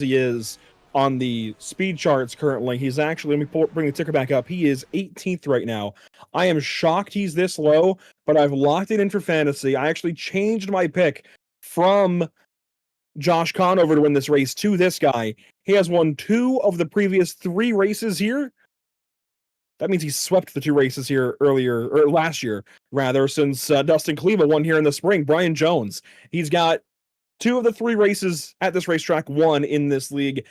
he is on the speed charts currently. He's actually, let me bring the ticker back up. He is 18th right now. I am shocked he's this low, but I've locked it in for fantasy. I actually changed my pick from Josh Conover to win this race to this guy. He has won 2 of the previous 3 races here. That means he swept the 2 races here earlier, or last year, rather, since Dustin Kleba won here in the spring. Brian Jones, he's got 2 of the 3 races at this racetrack won in this league.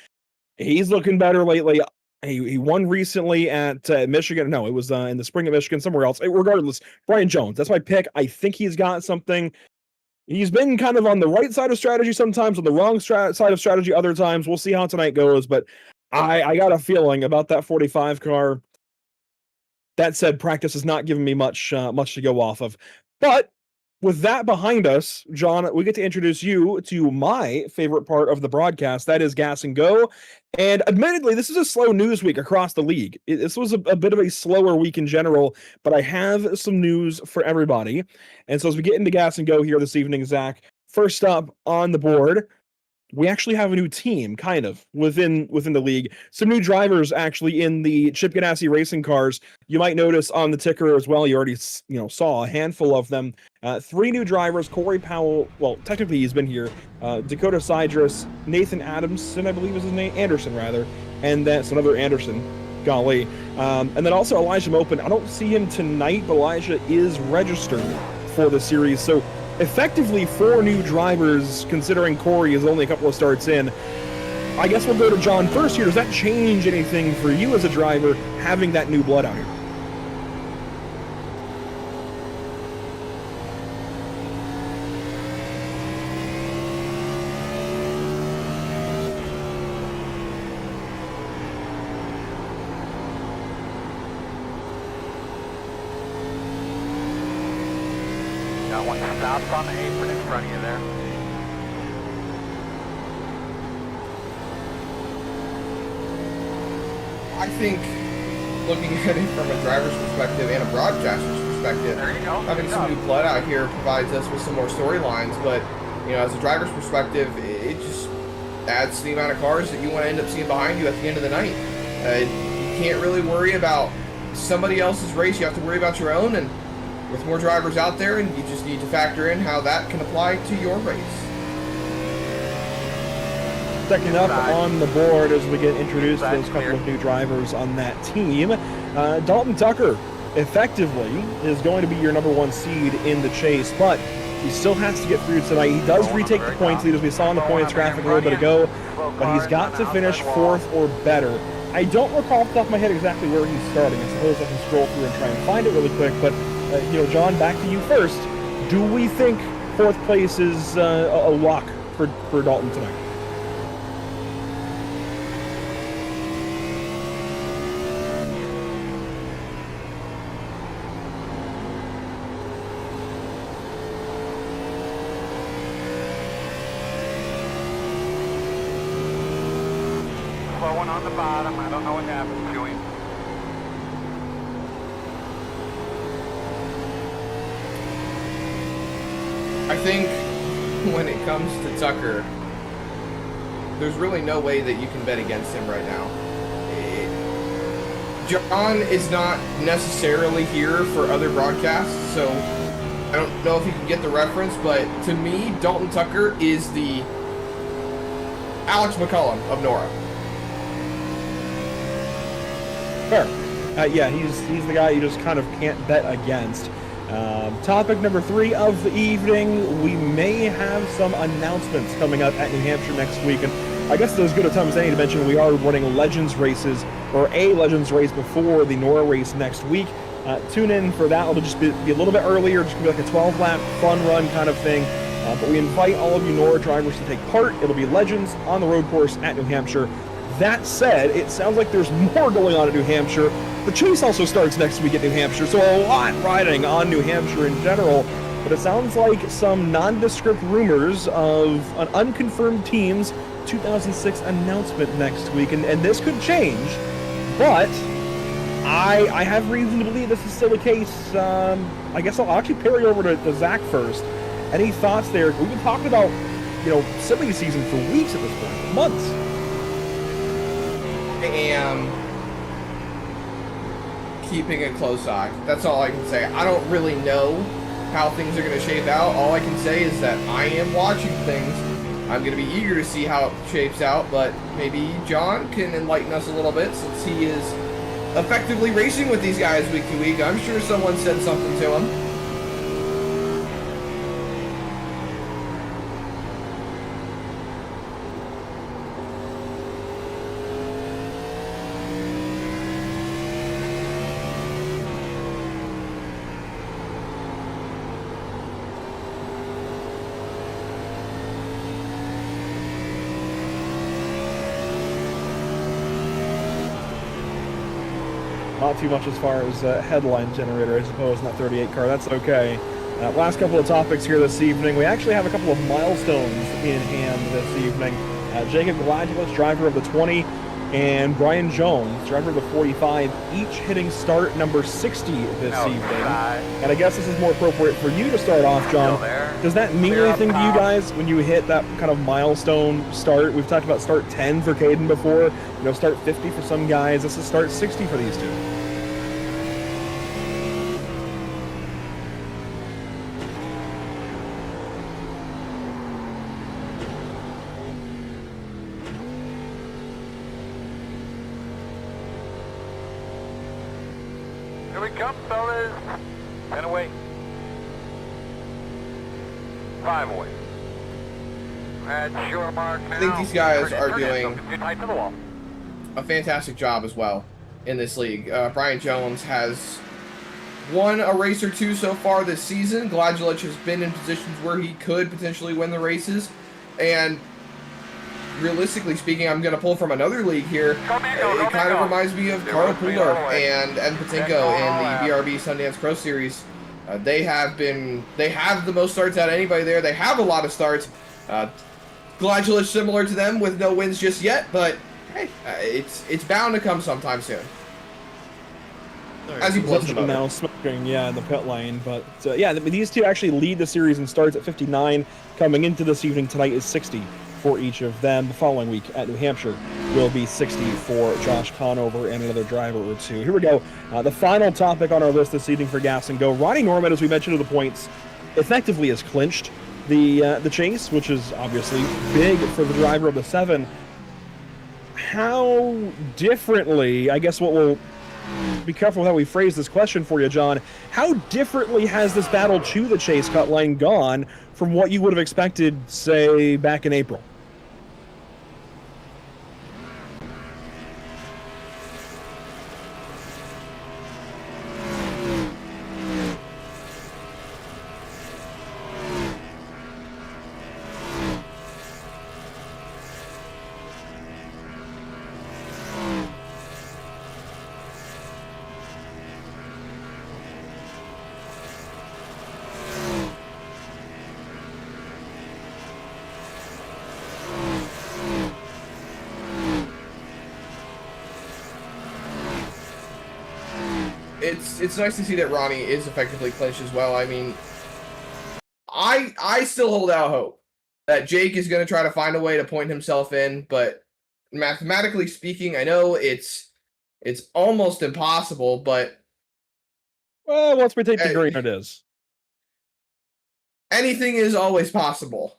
He's looking better lately. He won recently at Michigan. No, it was in the spring at Michigan, somewhere else. Regardless, Brian Jones, that's my pick. I think he's got something. He's been kind of on the right side of strategy sometimes, on the wrong side of strategy other times. We'll see how tonight goes, but I got a feeling about that 45 car. That said, practice has not given me much to go off of. But with that behind us, John, we get to introduce you to my favorite part of the broadcast. That is Gas and Go. And admittedly, this is a slow news week across the league. This was a bit of a slower week in general, but I have some news for everybody. And so as we get into Gas and Go here this evening, Zach, first up on the board, we actually have a new team, kind of, within the league. Some new drivers, actually, in the Chip Ganassi racing cars. You might notice on the ticker as well, you already saw a handful of them. 3 new drivers, Corey Powell, well, technically he's been here, Dakota Sidrus, Nathan Adamson, I believe is his name, Anderson, rather, and that's another Anderson, golly. And then also Elijah Mopin. I don't see him tonight, but Elijah is registered for the series, so effectively 4 new drivers, considering Corey is only a couple of starts in. I guess we'll go to John first here. Does that change anything for you as a driver, having that new blood out here? Got one stopped on the apron in front of you there. I think, looking at it from a driver's perspective and a broadcaster's perspective, having some new blood out here provides us with some more storylines. But as a driver's perspective, it just adds to the amount of cars that you want to end up seeing behind you at the end of the night. You can't really worry about somebody else's race. You have to worry about your own, and with more drivers out there, and you just need to factor in how that can apply to your race. Second up on the board as we get introduced to those couple of new drivers on that team, Dalton Tucker effectively is going to be your number 1 seed in the chase, but he still has to get through tonight. He does retake the points lead, as we saw in the points graphic a little bit ago, but he's got to finish 4th or better. I don't recall off the top of my head exactly where he's starting. I suppose I can scroll through and try and find it really quick, but John, back to you first. Do we think 4th place is a lock for Dalton tonight? One on the bottom. I don't know what happened to him. I think when it comes to Tucker, there's really no way that you can bet against him right now. John is not necessarily here for other broadcasts, so I don't know if you can get the reference, but to me, Dalton Tucker is the Alex McCullum of NORA. Fair. Yeah, he's the guy you just kind of can't bet against. Topic number 3 of the evening, we may have some announcements coming up at New Hampshire next week, and I guess it's as good a time as any to mention we are running Legends races, or a Legends race before the NORA race next week. Tune in for that. It'll just be a little bit earlier, just gonna be like a 12-lap fun run kind of thing. But we invite all of you NORA drivers to take part. It'll be Legends on the road course at New Hampshire. That said, it sounds like there's more going on at New Hampshire. The chase also starts next week at New Hampshire, so a lot riding on New Hampshire in general. But it sounds like some nondescript rumors of an unconfirmed team's 2006 announcement next week, and this could change. But I have reason to believe this is still the case. I guess I'll actually parry over to Zach first. Any thoughts there? We've been talking about, silly season for weeks at this point, months. am keeping a close eye. That's all I can say. I don't really know how things are going to shape out. All I can say is that I am watching things. I'm going to be eager to see how it shapes out, but maybe John can enlighten us a little bit since he is effectively racing with these guys week to week. I'm sure someone said something to him. Not too much as far as headline generator, I suppose, in that 38 car. That's okay. Last couple of topics here this evening. We actually have a couple of milestones in hand this evening. Jacob Gladulus, driver of the 20, and Brian Jones, driver of the 45, each hitting start number 60 this evening. And I guess this is more appropriate for you to start off, John. Does that mean anything to you guys when you hit that kind of milestone start? We've talked about start 10 for Caden before, start 50 for some guys. This is start 60 for these two. Here we come, fellas. 10 away. 5 away. At your mark now. I think these guys are doing tight to the wall. a fantastic job as well in this league. Brian Jones has won a race or two so far this season. Gladulus has been in positions where he could potentially win the races. And realistically speaking, I'm going to pull from another league here. It kind of reminds me of Carl Puller and Patinko in the BRB Sundance Pro Series. They have the most starts out of anybody there. They have a lot of starts. Gladulus similar to them with no wins just yet, but hey, it's bound to come sometime soon. As he blows the motor. Now smoking, in the pit lane. But these two actually lead the series and starts at 59. Coming into this evening tonight is 60 for each of them. The following week at New Hampshire will be 60 for Josh Conover and another driver or two. Here we go. The final topic on our list this evening for Gas and Go. Ronnie Norman, as we mentioned to the points, effectively has clinched the chase, which is obviously big for the driver of the 7. How differently, I guess what we'll be careful with how we phrase this question for you, John. How differently has this battle to the chase cut line gone from what you would have expected, say, back in April? It's nice to see that Ronnie is effectively clinched as well. I mean, I still hold out hope that Jake is going to try to find a way to point himself in, but mathematically speaking, I know it's almost impossible, but well, once we take the green, it is. Anything is always possible.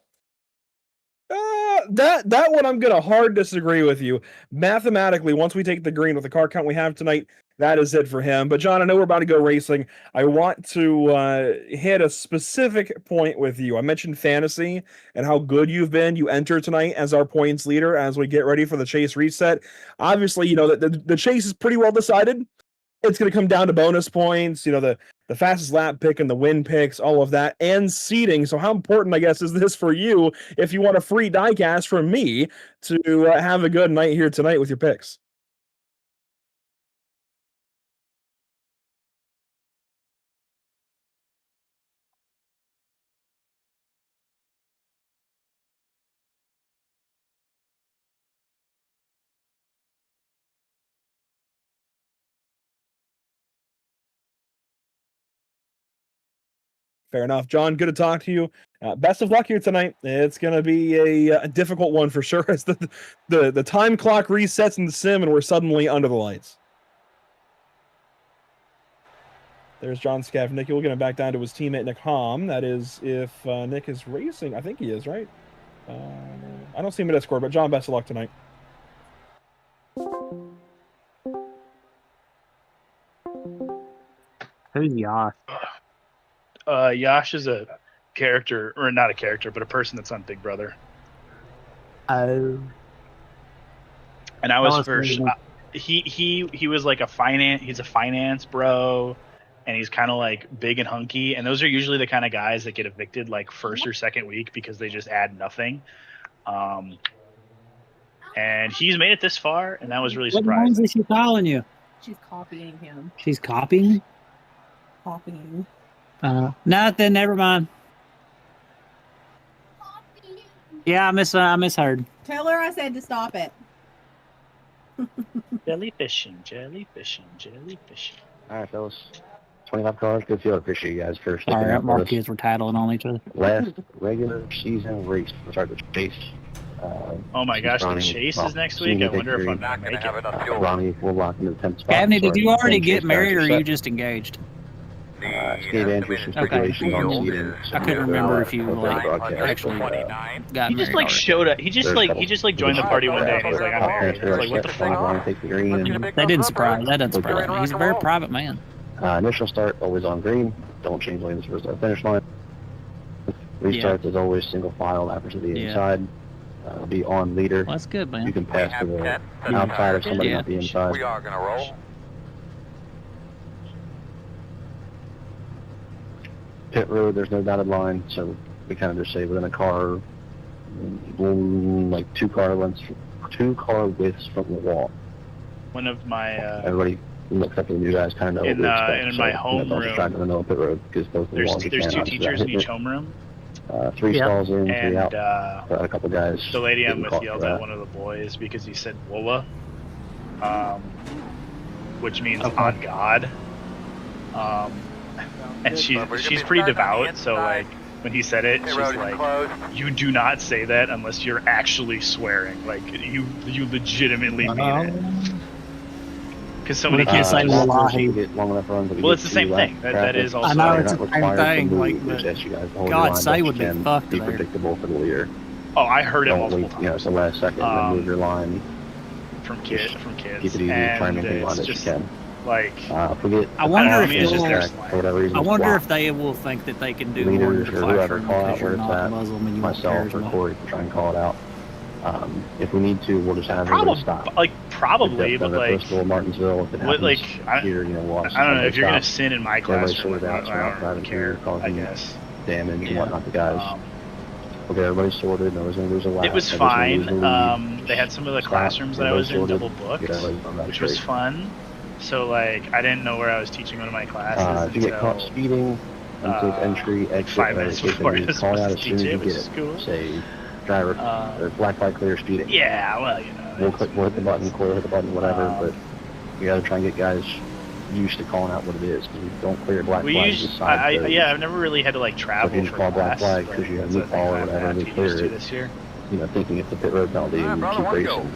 That one I'm going to hard disagree with you. Mathematically, once we take the green with the car count we have tonight, that is it for him. But John, I know we're about to go racing. I want to hit a specific point with you. I mentioned fantasy and how good you've been. You enter tonight as our points leader as we get ready for the chase reset. Obviously, the chase is pretty well decided. It's going to come down to bonus points, the fastest lap pick and the win picks, all of that, and seeding. So how important, I guess, is this for you if you want a free diecast from me to have a good night here tonight with your picks? Fair enough. John, good to talk to you. Best of luck here tonight. It's going to be a difficult one for sure as the time clock resets in the sim and we're suddenly under the lights. There's John Skavnicki. We'll get him back down to his teammate Nick Hom. That is if Nick is racing. I think he is, right? I don't see him at Discord, but John, best of luck tonight. Who's Yash? Yash is a character, or not a character, but a person that's on Big Brother. Oh. And I was first. He was like he's a finance bro, and he's kind of like big and hunky, and those are usually the kind of guys that get evicted like first or second week because they just add nothing. And he's made it this far, and that was really surprising. What names is she calling you? She's copying him. She's copying? Copying. Nothing, never mind. Yeah, I misheard. Tell her I said to stop it. Jellyfishing. All right, fellas. 25 cars. Good field. Appreciate you guys for sticking Sorry, up more with us. kids were tattling on each other. Last regular season race. We'll start the chase. Oh my gosh, the chase is next week. I wonder if I'm Not gonna going make to have it. enough fuel. Ronnie will lock into the 10th spot. Gavney, did you So, already 10 get chase married, or cars are you set. just engaged? Skate entries and stipulations on seat and I couldn't remember if you like actually got He just married like already. showed up. He just like joined the party one day and he's like, I'm married. It's like, what the fuck? Take the green and That didn't surprise me. He's a very private man. initial start always on green. Don't change lanes for the finish line. Restart is always single file average to the Yeah. inside. Be on leader. Well, that's good, You man. can pass to the outside of somebody, Yeah. not the inside. We are going to roll. Pit road, there's no dotted line, so we kind of just say within a car, like 2 car widths from the wall. One of my Everybody looks up and you guys kind of know In, what to expect. in my don't homeroom, distract in the middle of pit road because both of the there's walls you two can't teachers in each homeroom, 3 Yeah. stalls in, 3 and out. A couple guys. the lady I'm getting with caught yelled for at that. one of the boys because he said "Wola," which means Okay. on God. And she's pretty devout, so like when he said it, Pit she's road is like, closed. "You do not say that unless you're actually swearing. Like you legitimately mean it." Because somebody can't say wallahi. Well, it's the same thing. That is also. I know, it's the same thing, like, but God say would be fucked Be there. predictable for the leader. Oh, I heard it Don't multiple wait, it's times the last second, then move your line. from kids, Keep it easy, try and and maintain line it's as you just can. like Forget. I wonder I if mean, it's just they'll- their for slang. whatever reason. I wonder block if they will think that they can do more in leaders the or whoever classroom call out because you're where it's not at. Muslim and you won't care Myself as or well. Corey can try and call it out. If we need to, we'll just have everybody stop. Probably, but like, Bristol, Martinsville, if it what, happens like, I here, we'll don't know if you're gonna stop. sin in my Everybody classroom. sorted out, so we're not I don't driving care. through, causing I guess. damage and Yeah. whatnot to guys. Okay, everybody's sorted. Nobody's gonna lose a lap. It was Nobody's gonna fine. lose the lead. They had some of the Stop. classrooms that I was in Everybody's double sorted. booked, Get everybody on that which was straight. fun. So like, I didn't know where I was teaching one of my classes If you get caught until speeding, unsafe entry, exit, 5 minutes before I was call out supposed as to soon as teach you it, get which is it. cool. Say, driver, or black light clear speeding. Yeah, well, you know. We'll hit the button, Corey hit the button, whatever, but we gotta try and get guys used to calling out what it is, because we don't clear black We flags. used, I've never really had to like So if travel you just for call black class, flag but because you have that's a new thing call or I'm gonna whatever, have they to get clear used to it. this year. Thinking it's the pit road penalty and brother, keep where you racing.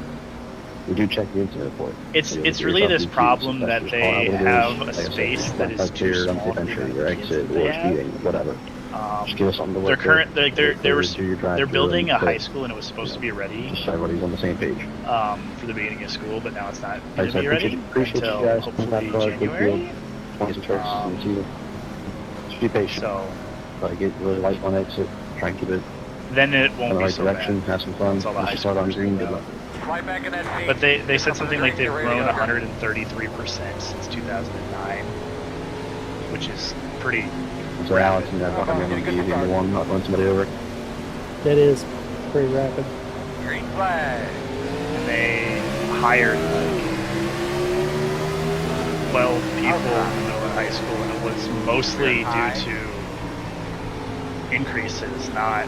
We do check the incident report. It's So it's if really yourself this in problem keys, that just call out they what it have is. a Like I said, space that black is flag too clear, small unsafe for the entry, amount or of kids exit, that they or have. speeding, whatever. Just give us something to They're work current, with. like Get they're cleared, do your drive they're through, building a and high quit. school and it was supposed to be ready Just so everybody's on the same page. for the beginning of school, but now it's not Like going I to said, be ready appreciate you until guys. hopefully 25 cars, good January. field. 20 some tricks in the season. Just be patient. So Try to get really light on exit. Try and keep it then it in won't the be right so direction. bad. Have some fun. That's all the Once high you start on schoolers green, know good luck. Right back in that seat. But they said something like they've Radio grown here. 133% since 2009, which is pretty. So Alex and guys, I'm going to give you one. I'll run somebody over. That is pretty rapid. Green flag. And they hired like 12 people in the middle of high school, and it was mostly due to increases, not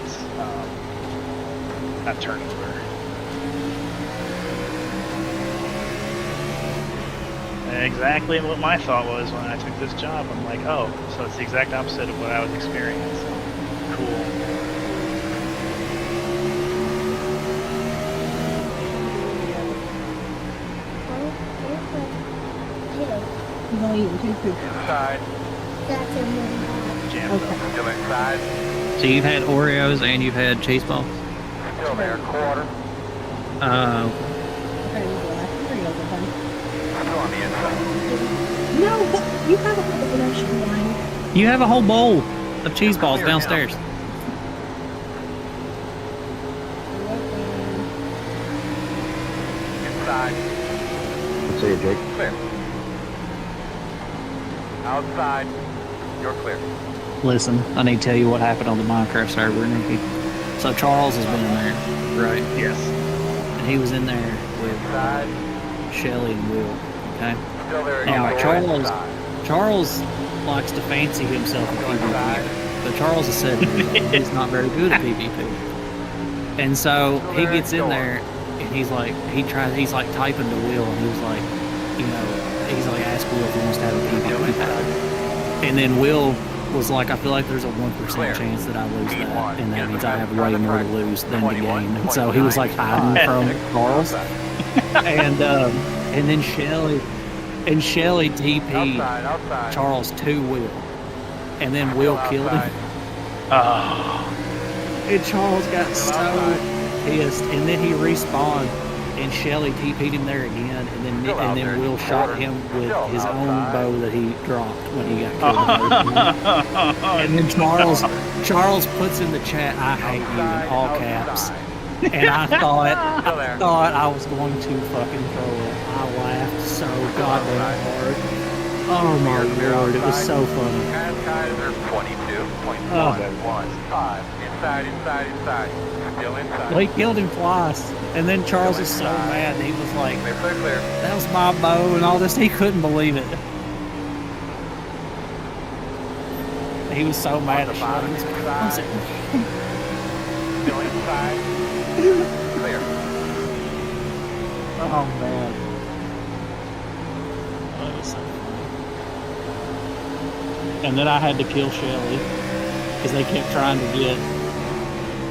turnover. And exactly what my thought was when I took this job. I'm like, oh, so it's the exact opposite of what I was experiencing. Cool. He's only eating 2 cookies. Inside. Jam. Okay. Still inside. So you've had Oreos and you've had cheese balls? Still there. Quarter. Okay, we'll go back to Oreos, I think. Still on the inside. No, but you have a whole production line. You have a whole bowl of cheese balls downstairs. Inside. Let's see you, Jake. Clear. Outside. You're clear. Listen, I need to tell you what happened on the Minecraft server, Nikki. So Charles has been in there, right? Yes. And he was in there with Inside. Shelly and Will, okay? Still there. Now, Inside. Charles likes to fancy himself a PvP, but Charles has said he's not very good at PvP. And so he gets in there and he's like typing to Will and he was like, you know, he's like, ask Will if he wants to have a PvP battle. And then Will was like, I feel like there's a 1% chance that I lose that, and that means I have way more to lose than to gain. And so he was like hiding from Charles. And then Shelly TP'd Outside. Charles to Will, and then Will killed him. Oh. And Charles got so pissed, and then he respawned, and Shelly TP'd him there again, and then Will shot him with his own bow that he dropped when he got killed. And then Charles puts in the chat, "I hate you," in all caps. And I thought I was going to fucking throw it. I laughed so goddamn hard. Oh my lord, it was so funny. Kaiser 22.115. Inside. Still inside. Well, he killed him twice, and then Charles was so mad. He was like, Clear. "That was my bow," and all this. He couldn't believe it. He was so mad at Shelly. Still inside. Clear. Oh man. Oh, it was so funny. And then I had to kill Shelly because they kept trying to get.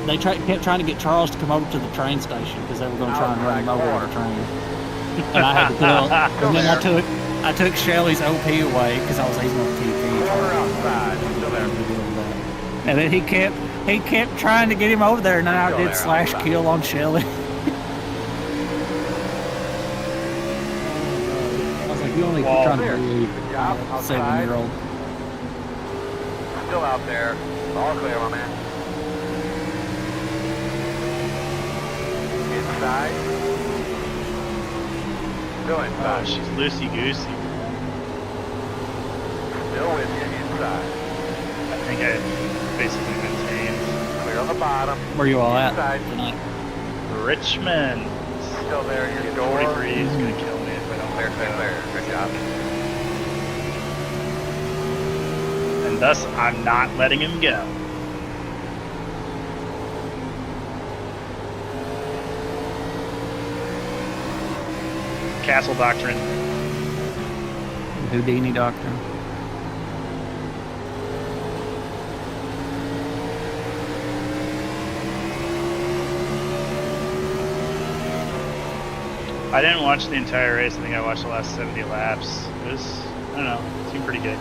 Kept trying to get Charles to come over to the train station because they were going to try and run him over on the train. And I had to kill. And then I took Shelly's OP away because I was he's going to TP. Outside. Still there. And then he kept trying to get him over there, and then I did slash kill on Shelly. I was like, you only keep trying to believe 7-year-old. Still out there. All clear, my man. Inside. Still inside. Oh, she's loosey-goosey. Still with you inside. I think I basically been tamed. Clear on the bottom. Where you all at Inside. tonight? Richmond. Still there. Your door. 43 is going to kill me if I don't Clear. Good job. And thus, I'm not letting him go. Castle Doctrine. Houdini Doctrine. I didn't watch the entire race. I think I watched the last 70 laps. It was, I don't know, it seemed pretty good.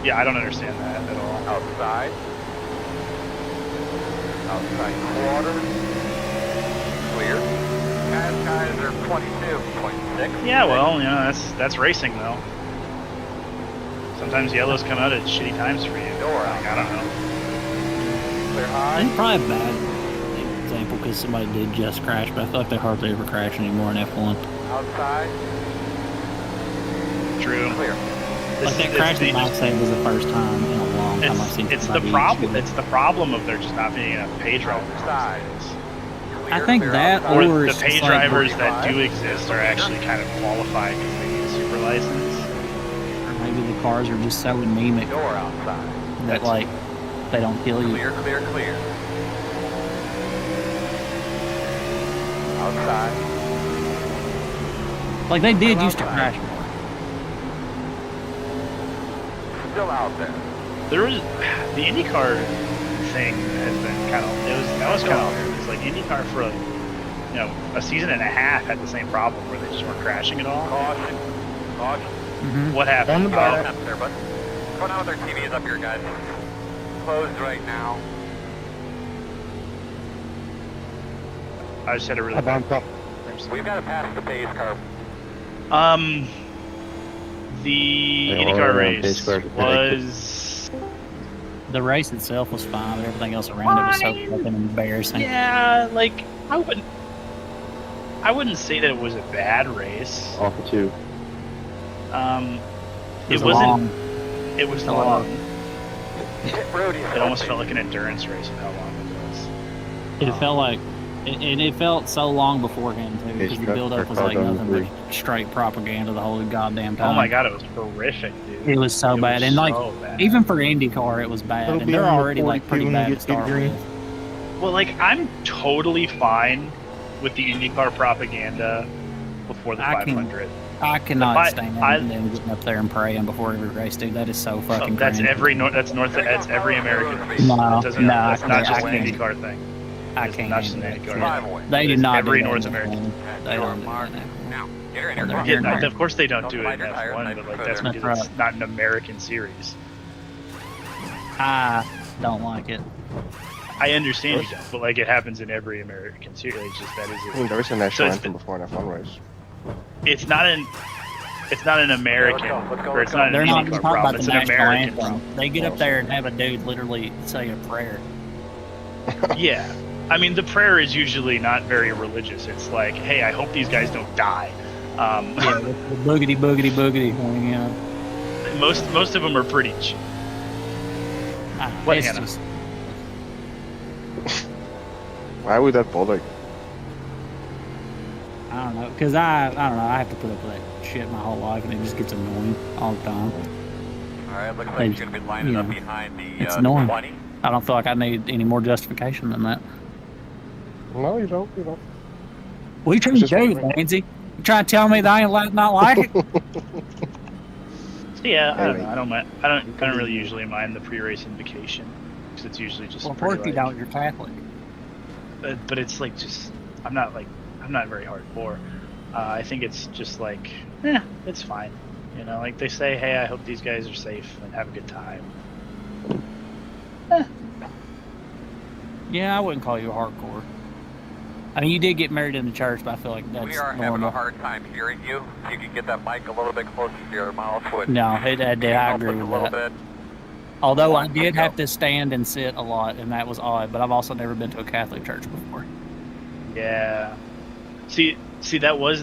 Yeah, I don't understand that at all. Outside quarter. Clear. Kaiser 22.6. Yeah, well, you know, that's racing though. Sometimes yellows come out at shitty times for you. NORA. Like, I don't know. Clear I high. think probably a bad example because somebody did just crash, but I feel like they hardly ever crash anymore in F1. Outside. True. Clear. Like that crash that Mike said was the first time in a long time I've seen It's the somebody problem. shoot it. It's the problem of there just not being enough pay drivers. Outside. I think that Or or the it's pay just like- drivers that do exist are actually kind of qualified because they need a super license. Or maybe the cars are just so anemic NORA outside. that like they don't kill you. Clear. Outside. Like they did used to crash more. Still out there. There was the IndyCar thing has been kind of that was kind of because like IndyCar for a season and a half had the same problem where they just weren't crashing at all. Caution. What happened? On the bar. Up there, bud. What's going on with our TVs up here, guys? Closed right now. I just had a really bad. We've got to pass the base car. The They all IndyCar around race base cars. was. The race itself was fine, but everything else around it was so fucking embarrassing. Yeah, like I wouldn't say that it was a bad race. Off the 2. It wasn't. long. It was long. long. Brody, It almost felt like an endurance race with how long it was. It felt like, and it felt so long beforehand too, because the build-up was like nothing but straight propaganda the whole goddamn time. Oh my god, it was horrific, dude. It was so bad, and like so bad. even for IndyCar, it was bad, It'll and be they're on the already like 42 pretty when you bad get to start green. with. Well, like I'm totally fine with the IndyCar propaganda before the I can- 500. I cannot I- stand I- them getting up there and praying before every race, dude. That is so fucking. That's cringe. that's every American race. No, That doesn't- no, that's I not can't- just I an can't. IndyCar thing. I It's can't. not just an handle IndyCar it. Five thing. away. They do It's not. every do that North in American. F1. They don't do Mark. that. Now, get her in Well, here. they're Car. here. Of course they don't Don't do it fight in your tires, F1, knife but like further. that's That's because right. it's not an American series. I don't like it. I understand you don't, but like it happens in every American series. It's just that I mean, is there is a national it's- anthem before an F1 race. it's not an American Let's go, or it's not an They're not even IndyCar talking about problem. the It's an national American anthem. problem. They get up there and have a dude literally say a prayer. Yeah. I mean, the prayer is usually not very religious. It's like, hey, I hope these guys don't die. Yeah, the boogity boogity boogity. You know, most of them are pretty. What, it's Hannah? just Why would that bother? I don't know, because I don't know. I have to put up with that shit my whole life, and it just gets annoying all the time. All right, looks They- like you're going to be lining you up know, behind the it's annoying. 20. I don't feel like I need any more justification than that. No, you don't. You don't. What are you trying to It's just do, like- Nancy? You trying to tell me that I ain't not like it? So yeah, I don't know. I don't mind. I don't really usually mind the pre-race invocation because it's usually just. Well, of pretty, course you like- don't. You're Catholic. But it's like just I'm not very hardcore. I think it's just like it's fine. You know, like they say, hey, I hope these guys are safe and have a good time. Yeah, I wouldn't call you hardcore. I mean, you did get married in the church, but I feel like that's We are having normal. a hard time hearing you. If you could get that mic a little bit closer to your mouth. Would No, I help agree us with a little that. bit. Although I did have to stand and sit a lot, and that was odd. But I've also never been to a Catholic church before. Yeah. See, that was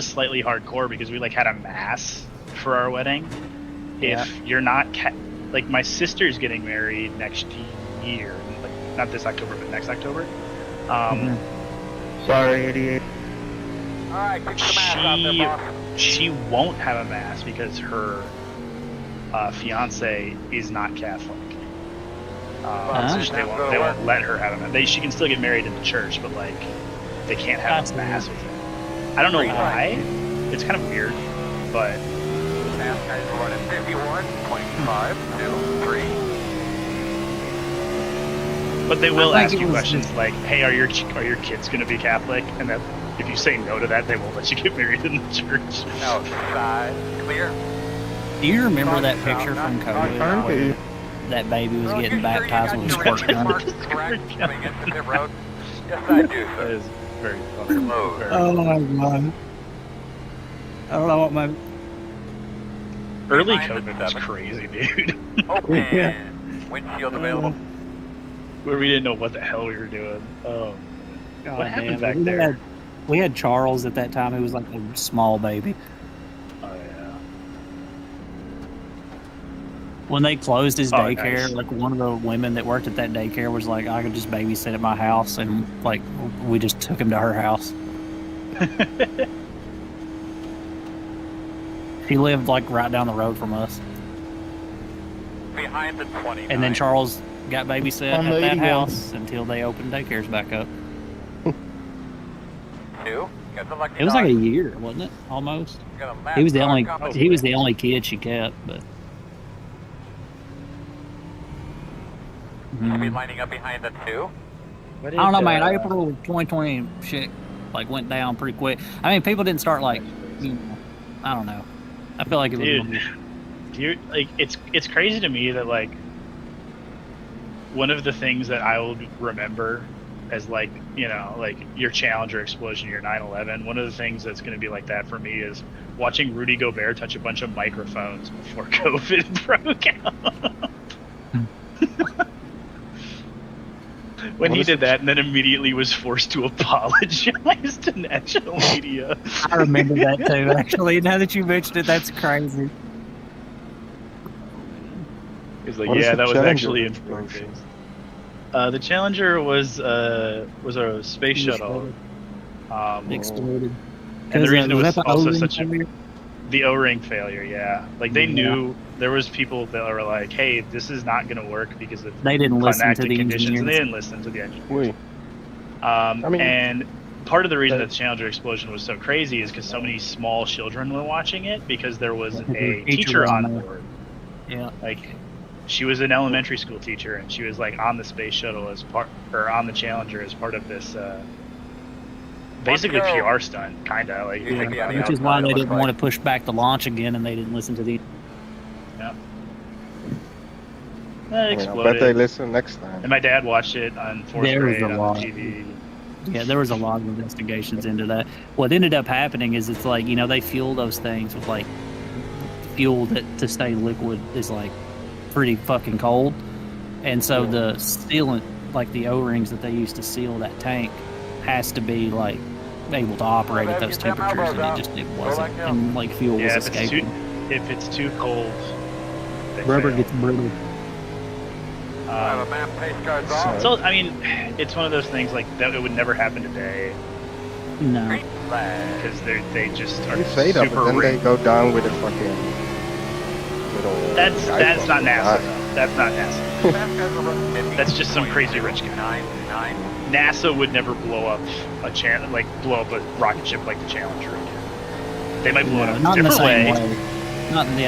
slightly hardcore because we like had a mass for our wedding. Yeah. If you're not like my sister's getting married next year, like not this October but next October. Sorry, idiot. All right, kick the mask out there, boss. She won't have a mass because her fiance is not Catholic. So they won't let her have a mass. She can still get married in the church, but like they can't have That's a mass with her. I don't know why. It's kind of weird, but Mask guys are running 51, 25, 2, 3. but they will I think ask it you was questions like, "Hey, are your kids going to be Catholic?" And that if you say no to that, they won't let you get married in the church. Outside, clear. Do you remember that picture from COVID Apparently, where that baby was Well, getting you sure you baptized got with a your squirt engine gun? marks correct coming into the road? Yes, I do, That sir. is very funny. Reload. Very Oh my god! I don't know what my Early Behind the COVID was 7. crazy, dude. Open. Yeah. Windshield available. Where we didn't know what the hell we were doing. Oh, God what happened damn, back we there? Had, we had Charles at that time. He was like a small baby. Oh yeah. When they closed his Oh, daycare, nice. like one of the women that worked at that daycare was like, I could just babysit at my house, and like we just took him to her house. He lived like right down the road from us, Behind the 20. and then Charles got babysat On at the that 81. house until they opened daycares back up. 2. Got the lucky It was like a dog. year, wasn't it? Almost. Got a He was the dog only. coming. He was the only kid she kept, but. Should be lining up behind the 2. I don't know, man. April 2020 shit like went down pretty quick. I mean, people didn't start like, you know, I don't know. I feel like it was. Dude, like it's crazy to me that like one of the things that I will remember as like, you know, like your Challenger explosion, your 9/11. One of the things that's going to be like that for me is watching Rudy Gobert touch a bunch of microphones before COVID broke out. When he did that and then immediately was forced to apologize to national media. I remember that too, actually. Now that you mentioned it, that's crazy. He's like, What is yeah, the that was Challenger actually in explosion? The Challenger was a space shuttle. Exploded. And the reason it was also O-ring such a failure? the O-ring failure, yeah. Like they knew there was people that were like, "Hey, this is not going to work because of They didn't listen to climactic the conditions," and they engineers. didn't listen to the engineers. Oui. mean, And part of the reason that the Challenger explosion was so crazy is because so many small children were watching it because there was a teacher on board. Yeah. Like, she was an elementary school teacher, and she was like on the space shuttle as part, or on the Challenger as part of this, basically PR stunt, kinda like. Which is why they didn't want to push back the launch again, and they didn't listen to the. Yeah. I bet they listen next time. And my dad watched it on fourth grade on TV. Yeah, there was a lot of investigations into that. What ended up happening is it's like, you know, they fuel those things with like fuel that to stay liquid is like pretty fucking cold. And so the sealant, like the O-rings that they use to seal that tank, has to be like able to operate at those temperatures, and it wasn't. And like fuel was escaping. If it's too cold, rubber gets brittle. So I mean, it's one of those things like that. It would never happen today. No, because they just are Fade up, super. but then they go down with a fucking little. That's not NASA. Though. That's not NASA. That's just some crazy rich guy. NASA would never blow up a rocket ship like the Challenger again. They might blow it up not a different in the same way.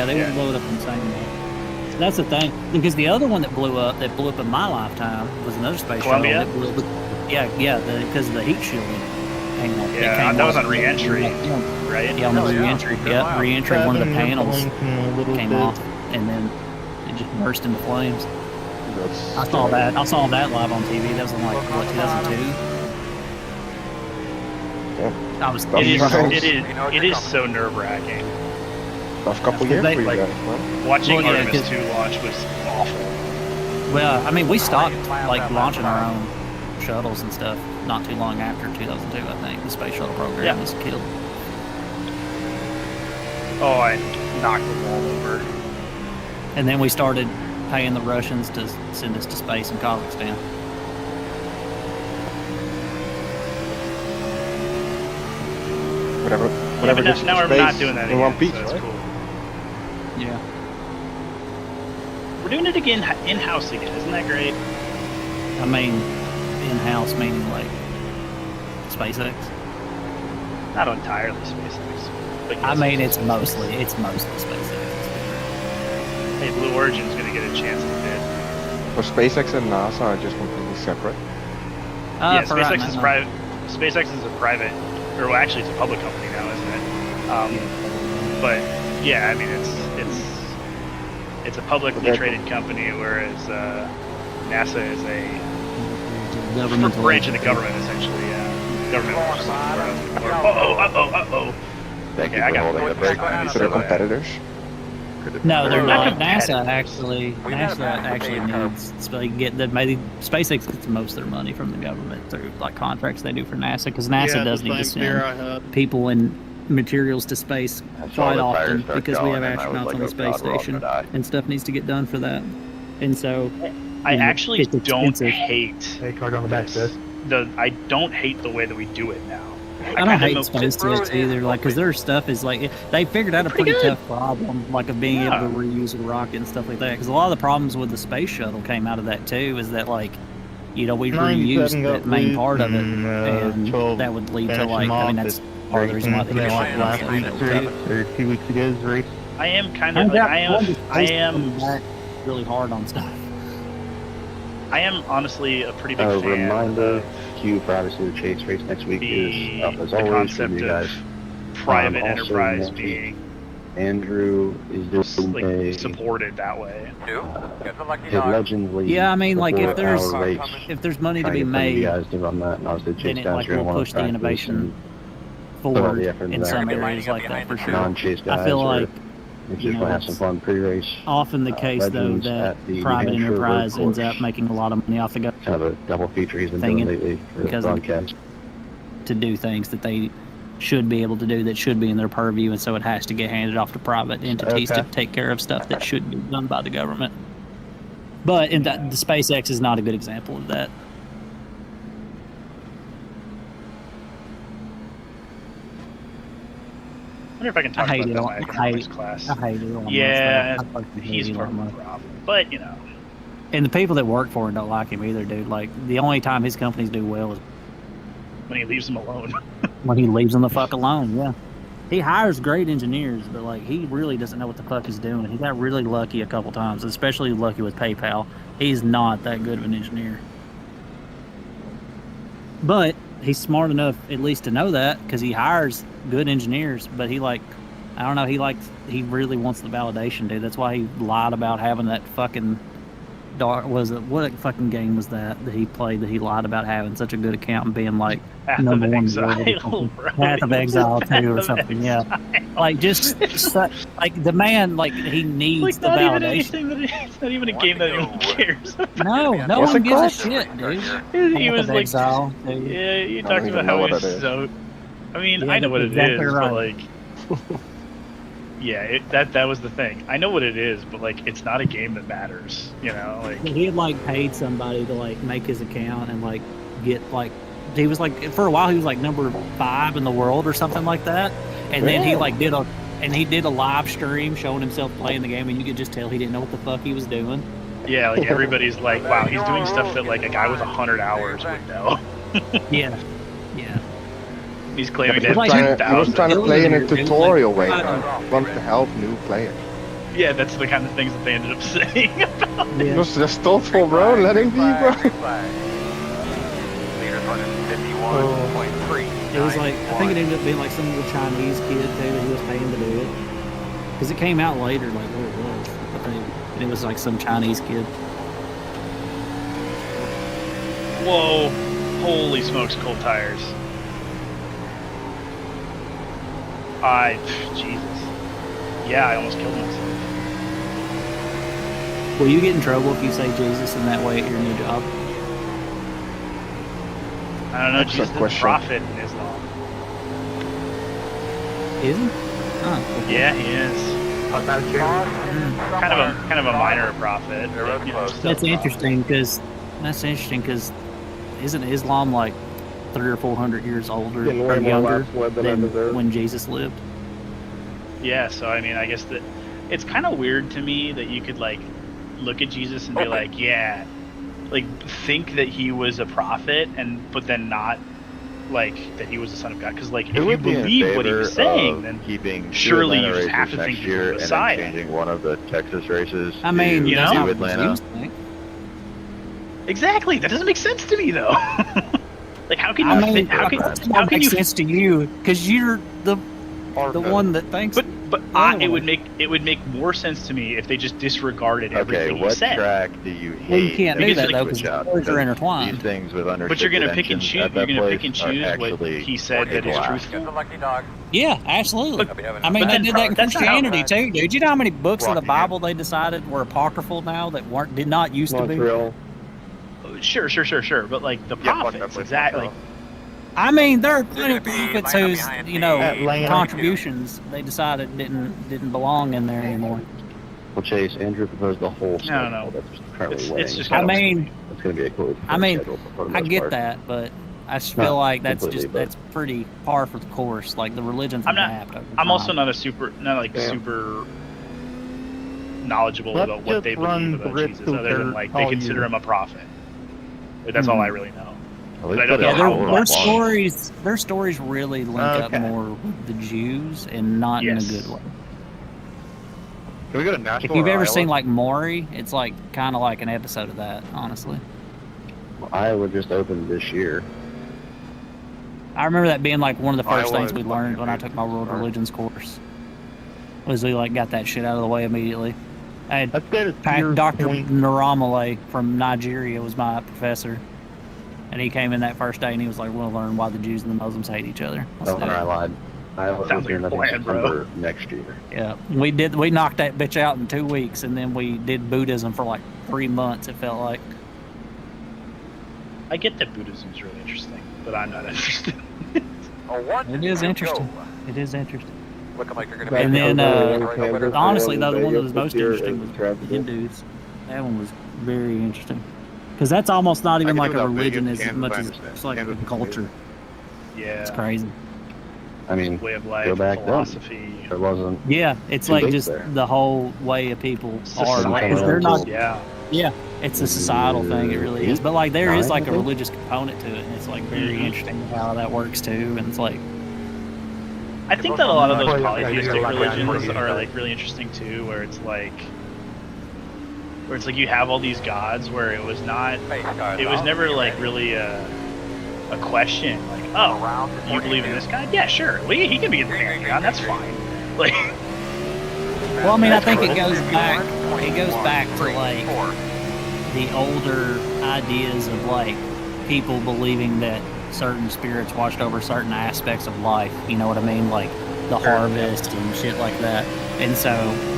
They would blow it up in the same way. That's the thing, because the other one that blew up in my lifetime was another space Columbia? shuttle that blew up. Because of the heat shielding. Yeah, that was on re-entry, right? Yeah, on the re-entry. Yeah, re-entry. One of the panels came off, and then it just burst into flames. I saw that live on TV. That was in like what, 2002. It is so nerve-wracking. Tough couple years for you guys, man. Watching Artemis 2 launch was awful. Well, I mean, we stopped like launching our own shuttles and stuff not too long after 2002. I think the space shuttle program was killed. Oh, I knocked the wall over. And then we started paying the Russians to send us to space in Kazakhstan. Whatever. Now we're not doing that again. One piece, so right? Cool. Yeah. We're doing it again in-house again. Isn't that great? I mean, in-house meaning like SpaceX. Not entirely SpaceX. But yes, I mean, it's mostly SpaceX. Hey, Blue Origin's gonna get a chance to bid. So SpaceX and NASA are just completely separate. Yeah, SpaceX is private. SpaceX is a private, or well, actually, it's a public company now, isn't it? But yeah, I mean, it's a publicly traded company, whereas NASA is a governmental branch of the government, essentially. Yeah, government. Thank you I for got holding the brake line. So they're competitors. No, they're not. competitive. NASA actually needs SpaceX gets most of their money from the government through like contracts they do for NASA, because NASA does need to send people and materials to space quite often because we have astronauts on the space station and stuff needs to get done for that. And so I actually don't hate Hey, car on the back, sis. I don't hate the way that we do it now. I don't hate SpaceX either, like, because their stuff is like they figured out a pretty tough problem, like of being able to reuse a rocket and stuff like that. Because a lot of the problems with the space shuttle came out of that too, is that like, you know, we reused that main part of it, and that would lead to like, I mean, that's part of the reason why they did last week's race or 2 weeks ago's race. I am kind of like I am really hard on stuff. I am honestly a pretty big fan Reminder, of Q for obviously the chase race next week is up as the always for concept you guys. of private Also, enterprise next week, being Andrew is doing like a supported that way. Get the lucky his dog. Legends League. Yeah, I mean, like, if 4-hour race, there's money to trying be get some of you made, guys to run that, and obviously then Chase it guys like are going will to want push to the innovation forward in some areas like that for sure. non-chase guys. I feel or like if you just want to have some fun pre-race. often the case though Legends that at the New private Hampshire enterprise road ends course. up making a lot of money off the go Kind of a double feature he's been thing doing lately for the because of- broadcast. to do things that they should be able to do that should be in their purview, and so it has to get handed off to private entities to take care of stuff that should be done by the government. But the SpaceX is not a good example of that. I wonder if I can talk I hate about it that in on- my economics class. I hate it. Almost. Yeah, I fucking hate he's it part of the almost. problem. But, you know, And the people that work for him don't like him either, dude. Like, the only time his companies do well is when he leaves them alone. when he leaves them the fuck alone, yeah. He hires great engineers, but, like, he really doesn't know what the fuck he's doing. He got really lucky a couple times, especially lucky with PayPal. He's not that good of an engineer. But he's smart enough at least to know that, because he hires good engineers, but he, like, I don't know, he really wants the validation, dude. That's why he lied about having that fucking what fucking game was that he played that he lied about having such a good account and being like Path number of one Exile, bro. Path of Exile 2 or something, yeah. Like, just like the man, like, he needs Like, the not even validation. anything that it's not even a game that anyone cares. No What's one it gives a called? shit, dude. He Path was of like, Exile, dude. yeah, you I talked don't about even know how he what was that is. so. I mean, Yeah, I know what it that's exactly is, but right. like, yeah, that was the thing. I know what it is, but like, it's not a game that matters. You know, like, He had like paid somebody to like make his account and like get like he was like for a while he was like number 5 in the world or something like that, and then he like did a live stream showing himself playing the game, and you could just tell he didn't know what the fuck he was doing. yeah, like everybody's like, wow, he's doing stuff that like a guy with 100 hours would know. Yeah. He's claiming He to was have trying to 2,000. play in a Dude, like, tutorial way. I He wants to help new players. Yeah, that's the kind of things that they ended up saying. He was just thoughtful, bro. Let him be, bro. Leaders running 51.3. It was like I think it ended up being like some little Chinese kid too that he was paying to do it, because it came out later like what it was. I think and it was like some Chinese kid. Whoa, holy smokes, cold tires. Jesus. Yeah, I almost killed myself. Will you get in trouble if you say Jesus in that way at your new job? I don't know, That's a Jesus is a question. prophet in Islam. Is he? Oh, okay. Yeah, he is. Kind of a minor prophet. But, you know, still. That's interesting because isn't Islam like 300 or 400 years older Getting or way more younger laps than I than deserve. when Jesus lived? Yeah, so I mean, I guess that it's kind of weird to me that you could like look at Jesus and be like, yeah, like think that he was a prophet, but then not like that he was the son of God. Because like if you believe what he was saying, then keeping surely you Atlanta just have to races think next he's year the and Messiah. then changing one of the Texas races. I mean, to, you that's know, not what Atlanta. Jews think. Exactly, that doesn't make sense to me though. Like how can you I mean, how can that makes you sense to you because you're the one that thinks. But it would make more sense to me if they just disregarded everything Okay, he what said. track do you hate? Well, you can't do Because, that like, though because the stories are intertwined. These things with But you're gonna pick and choose. You're gonna pick and choose what actually he said that is black. truthful. Get the lucky dog. Yeah, absolutely. I'll be having I mean, But they then did that in that's not how- Christianity too, dude. You know how many books of the Rockingham. Bible they decided were apocryphal now that did not used to be? Montreal. Sure. But like the Yeah, fuck prophets, that exactly. place. I mean, there are plenty of You're gonna be prophets right whose behind me. Atlanta. contributions they decided didn't belong in there anymore. Well, Chase, Andrew proposed the whole schedule no. that's currently weighing. It's just I kind of mean, It's going to be a cool I mean, schedule for the I most get part. that, but I just Not feel like that's completely, but- that's pretty par for the course. Like the religions I'm not- adapt over I'm also time. not super knowledgeable Let's about what just they run believe about the Jesus, other than like they all consider year. him a prophet. But that's all I really know. Well, I they don't put know it Yeah, how out their much. long. their stories really link up Okay. more with the Jews and not Yes. in a good way. Can we go to Nashville? If you've or ever Iowa? seen like Maury, it's like kind of like an episode of that, honestly. Well, Iowa just opened this year. I remember that being like one of the first Iowa things is we learned when I took my world religions course. Was we like got that shit out of the way immediately. I had Let's go to Dr. point. Naramale from Nigeria was my professor. And he came in that first day and he was like, we'll learn why the Jews and the Muslims hate each other. Let's do it. I lied. Iowa Sounds opened like a I think plan, bro. September next year. Yeah, we knocked that bitch out in 2 weeks, and then we did Buddhism for like 3 months. It felt like. I get that Buddhism is really interesting, but I'm not interested. It is interesting. It is interesting. Looking like you're gonna And be then, over honestly, the there. one that was most interesting was the Hindus. That one was very interesting because that's almost not even I like can a do that religion Vegas, as much as Kansas, it's like a Kansas. culture. Yeah. It's crazy. I mean, way of life, go back philosophy. then. There wasn't. Yeah, it's Too like late just there. the whole way of people are. Society. Because they're not. Yeah. Yeah, it's a societal thing. It really is. But like there is like a Nine, I think? religious component to it, and it's like very interesting how that works too. And it's like I think that a lot of those Yeah, polytheistic yeah, religions yeah. are like really interesting too, where it's like you have all these gods where it was not, it was never like really a question like, oh, you believe in this god? Yeah, sure. Well, he can be in the pantheon. That's fine. Like, well, I mean, I think it goes back. It goes back to like the older ideas of like people believing that certain spirits watched over certain aspects of life. You know what I mean? Like the harvest and shit like that. And so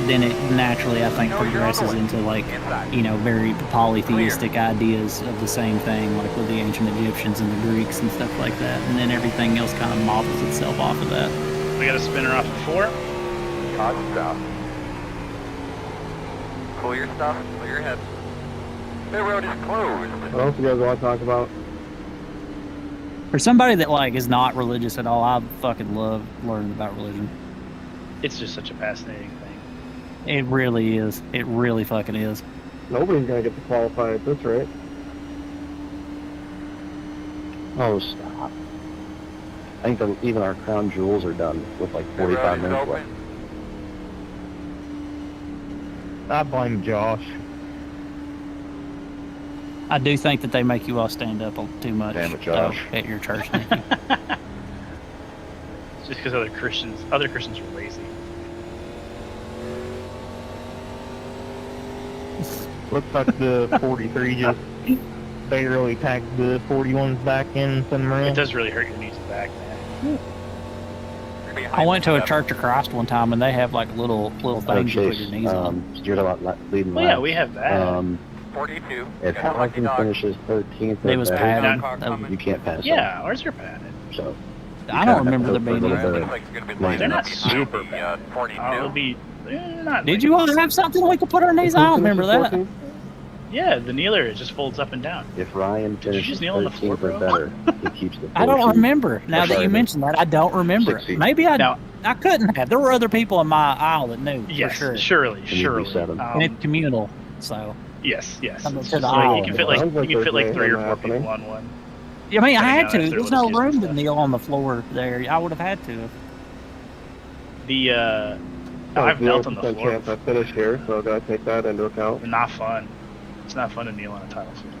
then it naturally, I think, progresses into like, you know, very polytheistic ideas of the same thing, like with the ancient Egyptians and the Greeks and stuff like that. And then everything else kind of models itself off of that. we got a spinner off of 4. Hot stuff. Pull your stuff, pull your head. The road is closed. What else you guys want to talk about? For somebody that like is not religious at all, I fucking love learning about religion. It's just such a fascinating thing. It really is. It really fucking is. Nobody's gonna get to qualify at this rate. Oh, stop. I think that even our crown jewels are done with like 45 minutes left. I blame Josh. I do think that they make you all stand up too much Damn it, Josh. at your church. Thank you. It's just because other Christians are lazy. Looks like the 43 just barely packed the 41s back in San It Maria. does really hurt your knees and back, man. I went to a Church of Christ one time, and they have like little things you put your knees on. You're leading Well, yeah, we have that. 42. If Hamilton finishes 13th, It was or padded. better, you can't pass. Yeah, ours are padded. So I don't remember there being any. any. Looks like you're gonna be lined They're up not behind super the, bad. 42. It'll be not. Did like- you all have something we could put our knees on? I don't remember that. Yeah, the kneeler it just folds up and down. If Ryan you finishes just kneel on the floor, 13th or bro? better, he keeps the. I don't 4 seed. remember. Now that Sorry, you mentioned that, I don't remember. 6 seed. Maybe Now- I couldn't have. There were other people in my aisle that knew Yes, for sure. surely, need to be surely. 7. And it's communal, so. Yes, yes. Coming It's to the just like, aisle. you can fit like Sounds like you can fit like there's 3 or 4 mayhem people happening. on one. Yeah, I mean, I Depending had on to. if they're There's little no kids and room to stuff. kneel on the floor there. I would have had to. The I've knelt on the 0% floor. chance I finish here, so I gotta take that into account. Not fun. It's not fun to kneel on a tile floor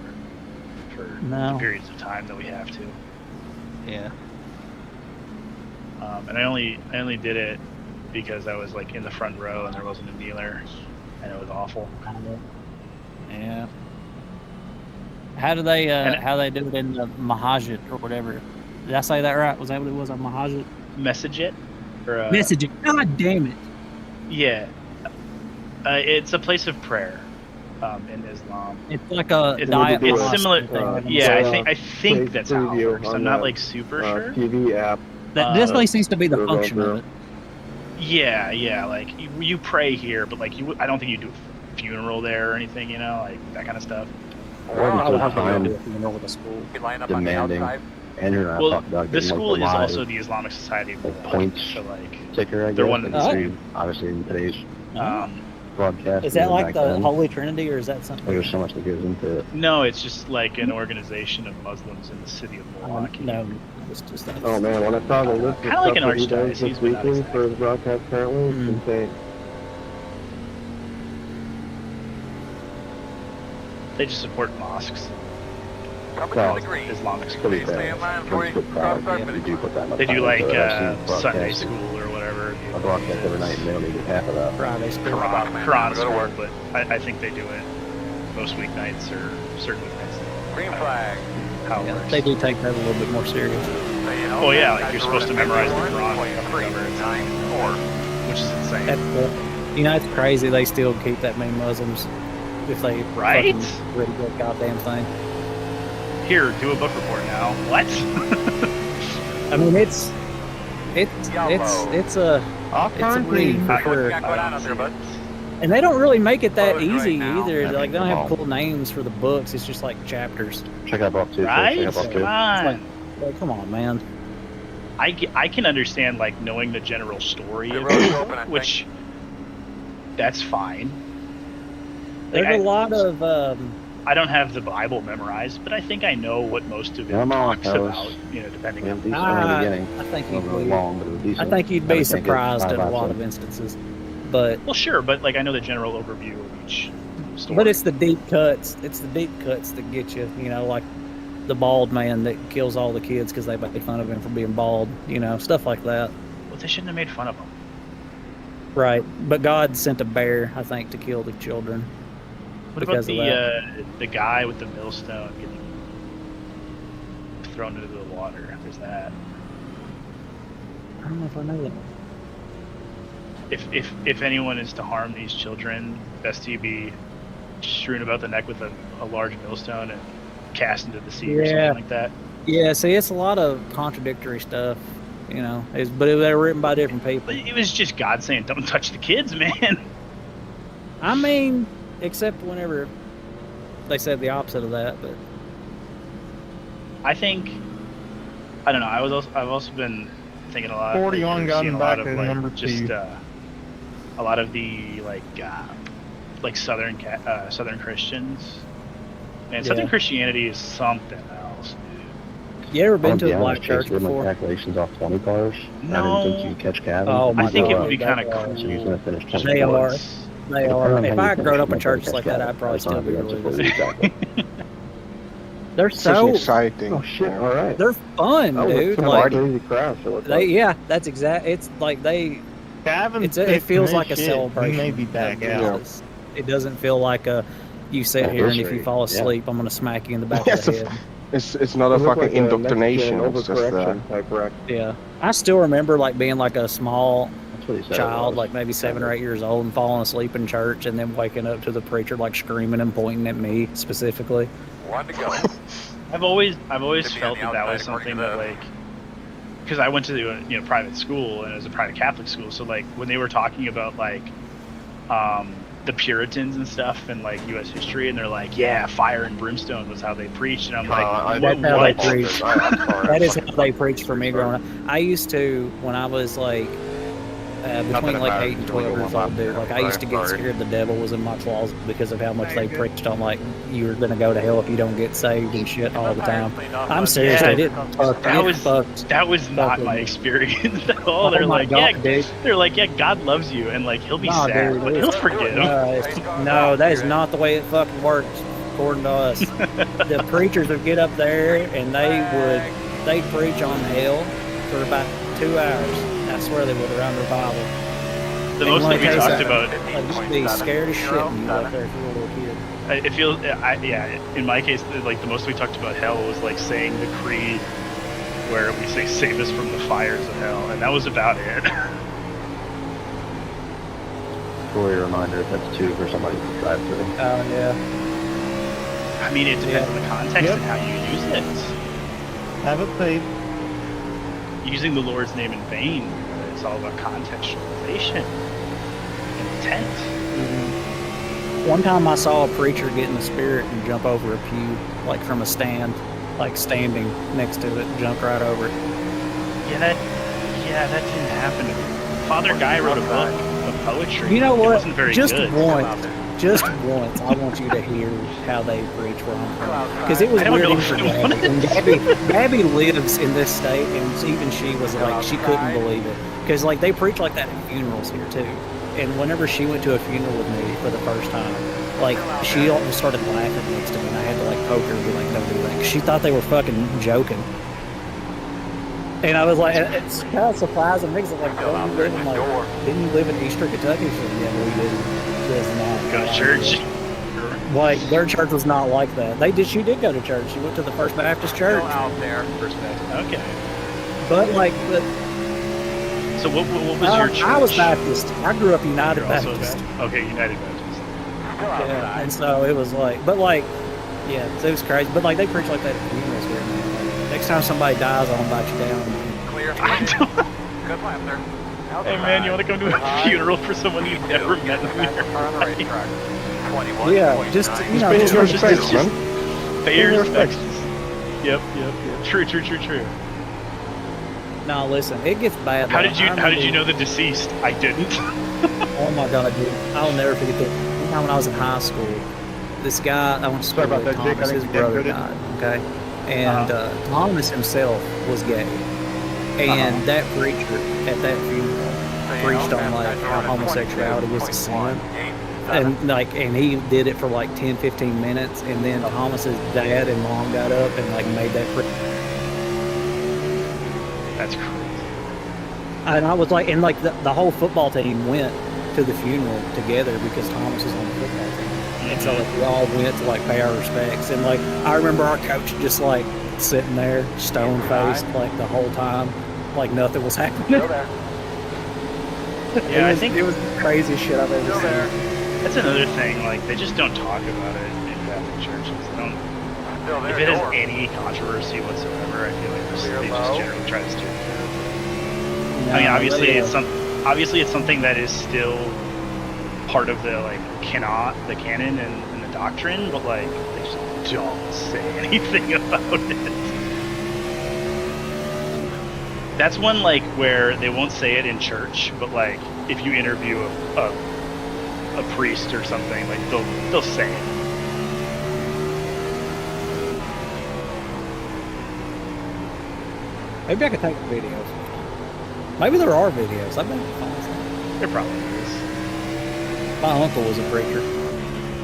for No. the periods of time that we have to. Yeah. And I only did it because I was like in the front row and there wasn't a kneeler, and it was awful. Yeah. How do they And- how they do it in the Mahajit or whatever? Did I say that right? Was that what it was on Mahajit? Message it or Message it. God damn it. Yeah. It's a place of prayer in Islam. It's like a It's diet. It's mosque similar. that they have in Yeah, I Islam. think that's how it preview works. on I'm not that, like super sure. TV app. That this uh, place seems to be the go function through. of it. Yeah. Like you pray here, but like I don't think you do a funeral there or anything. You know, like that kind of stuff. What is the time With a school. You line up on the demanding? outside. And you're not Well, talking about the getting school like is the live also the Islamic Society of like, War, points so like ticker, I guess. they're one of the that you two. see, obviously in today's um, broadcast. Is that and like back the then. Holy Trinity, or is that something? There's so much that goes into it. no, it's just like an organization of Muslims in the city of Milwaukee. No, it's just that. Oh man, when I saw the list of Kinda like stuff an that he does archdiocese, this but not weekend exactly. for the broadcast currently, it's Mm. insane. They just support mosques. Well, Islamic to school. be fair, it's good product, and we do put that much They do time like into it. I've seen Sunday broadcasts. school or whatever. I broadcast every night and they only get half of that. Friday school. Quran school, but I think they do it most weeknights or certain weeknights. Green flag. How it Yeah, works. they do take that a little bit more serious. Oh yeah, like you're supposed to memorize the Quran, which is insane. It's crazy. They still keep that many Muslims if they Right? fucking read the goddamn thing. Here, do a book report now. What? I mean, it's a read for sure. And they don't really make it that easy either. Like they don't have cool names for the books. It's just like chapters. Check out book 2. Right? Check out book 2. Come on. Like, come on, man. I can understand like knowing the general story of it, which that's fine. Like, There's a lot of I don't have the Bible memorized, but I think I know what most of it Come on, talks fellas. about. Depending Yeah, on. decent in the beginning. I think A little long, but it was decent. I think you'd I be would think it's surprised at a 5 lot out of instances, but Well, sure, but like I know the general overview of each story. but it's the deep cuts. It's the deep cuts that get you. Like the bald man that kills all the kids because they make fun of him for being bald. Stuff like that. Well, they shouldn't have made fun of him. Right, but God sent a bear, I think, to kill the children. What about Because of the guy with the millstone getting thrown into the water? There's that. I don't know if I know that. If anyone is to harm these children, best to be strewn about the neck with a large millstone and cast into the sea or something like that. Yeah, see, it's a lot of contradictory stuff, but they were written by different people. But it was just God saying, "Don't touch the kids, man." I mean, except whenever they said the opposite of that, but I think I don't know. I've also been thinking a lot. 41 seeing gotten a lot back of to number just 2. a lot of the like Southern Christians. Man, Southern Christianity is something else. you ever been I'll to be a black honest, church Chase, with my before? calculations off 20 cars. No. I didn't think you'd catch cabin. Oh, my I think it God. would be kind of That- cool. So he's going to finish 10 They are. points. They are. If I had grown up in churches like that, I'd probably still be religious. Exactly. They're Such so exciting. Oh shit! All right. they're fun, That was dude. some Like crazy crowd. So it's that's exact. It's like Gavin's it picking feels his like a shit. celebration. He may be back of out. Jesus. It doesn't feel like you sit here and if you fall asleep, I'm gonna smack you in the back of the head. It's not a fucking indoctrination. It's just Yeah, I still remember being like a small That's what he said. child, like maybe 7 or 8 years old, and falling asleep in church, and then waking up to the preacher screaming and pointing at me specifically. One to go. I've always To be felt on the that was outside, according something to that because I went to private school and it was a private Catholic school, so when they were talking about the Puritans and stuff and U.S. history, and they're like, yeah, fire and brimstone was how they preached, and I'm like, That's how they what? preach. That is how they preached for me growing up. I used to, when I was between 8 and 12 years old, dude, I used to get scared the devil was in my closet because of how much they preached on you're gonna go to hell if you don't get saved and shit all the time. I'm serious, Yeah, they didn't fuck. That was not my experience at all. They're like, yeah, God loves you, and he'll be sad, dude, but he'll forgive. No, that is not the way it fucking works, according to us. The preachers would get up there and they'd preach on hell for about 2 hours. I swear they would around their Bible. The most that we talked about. Just be scared as shit when you go up there if you're a little kid. It feels, in my case, the most we talked about hell was saying the creed where we say, save us from the fires of hell, and that was about it. Story reminder if that's 2 for somebody to drive through. Oh, yeah. I mean, it depends on the context and how you use it. Have it paid. Using the Lord's name in vain, it's all about contextualization and intent. Mm-hmm. One time I saw a preacher get in the spirit and jump over a pew, from a stand, standing next to it, jump right over it. Yeah, that didn't happen to me. Father Guy wrote a book of poetry. You know what? It wasn't very Just good. Just once, I want you to hear how they preach where I'm from. Because it was weird for Gabby. And Gabby lives in this state, and even she was she couldn't believe it. Because they preach like that at funerals here too. And whenever she went to a funeral with me for the first time, like, she all just started laughing next to me, and I had to, like, poke her and be like, don't do that. 'Cause she thought they were fucking joking. And I was like, it's kind of surprising because, like, oh, you live in, like, didn't you live in Eastern Kentucky? She said, yeah, we didn't. She does not. Go to church. Like, their church was not like that. She did go to church. She went to the First Baptist Church. Out there. First Baptist. Okay. But, like, so what was your church? I was Baptist. I grew up United Baptist. Okay, United Baptist. Yeah, and so it was like, but like, yeah, it was crazy. But like, they preach like that at funerals here. Like, next time somebody dies, I'll invite you down. Clear. Good lap there. Hey man, you want to come to a funeral for someone you've never met in your life? Yeah, just, you know, just respect, man. Pay your respects. Yep. True. No, listen, it gets bad. How did you know the deceased? I didn't. Oh my god, dude! I'll never forget that. One time when I was in high school, this guy I went to school with, Thomas, his brother died. Okay, and Thomas himself was gay, and that preacher at that funeral preached on like how homosexuality was a sin. And he did it for like 10-15 minutes, and then Thomas's dad and mom got up and like made that. That's crazy. And I was like, and like the whole football team went to the funeral together because Thomas was on the football team, and so like we all went to like pay our respects. And like I remember our coach just like sitting there stone faced like the whole time, like nothing was happening. Yeah, I think it was the craziest shit I've ever seen. That's another thing, like, they just don't talk about it in Catholic churches. They don't, if it has any controversy whatsoever, I feel like they just generally try to steer clear of it. I mean, obviously it's something that is still part of the, like, the canon and the doctrine, but, like, they just don't say anything about it. That's one, like, where they won't say it in church, but, like, if you interview a priest or something, like they'll say it. Maybe I could take a video. Maybe there are videos. I bet I can find some. There probably is. My uncle was a preacher.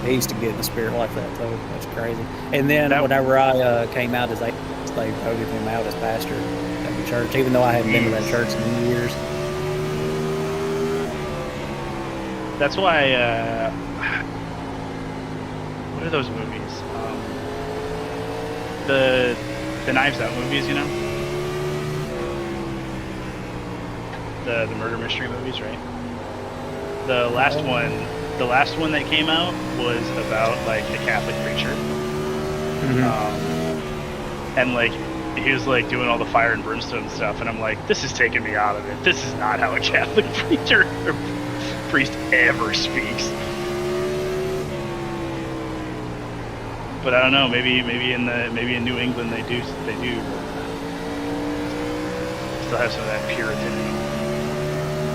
He used to get in the spirit like that too. That's crazy. And then whenever I came out as they voted him out as pastor at the church, even though I hadn't been to that church in years. That's why, what are those movies? The Knives Out movies, you know? The murder mystery movies, right? The last one that came out was about, like, a Catholic preacher. Mm-hmm. And, like, he was, like, doing all the fire and brimstone stuff, and I'm like, this is taking me out of it. This is not how a Catholic preacher priest ever speaks. But I don't know, maybe in New England they do still have some of that Puritan.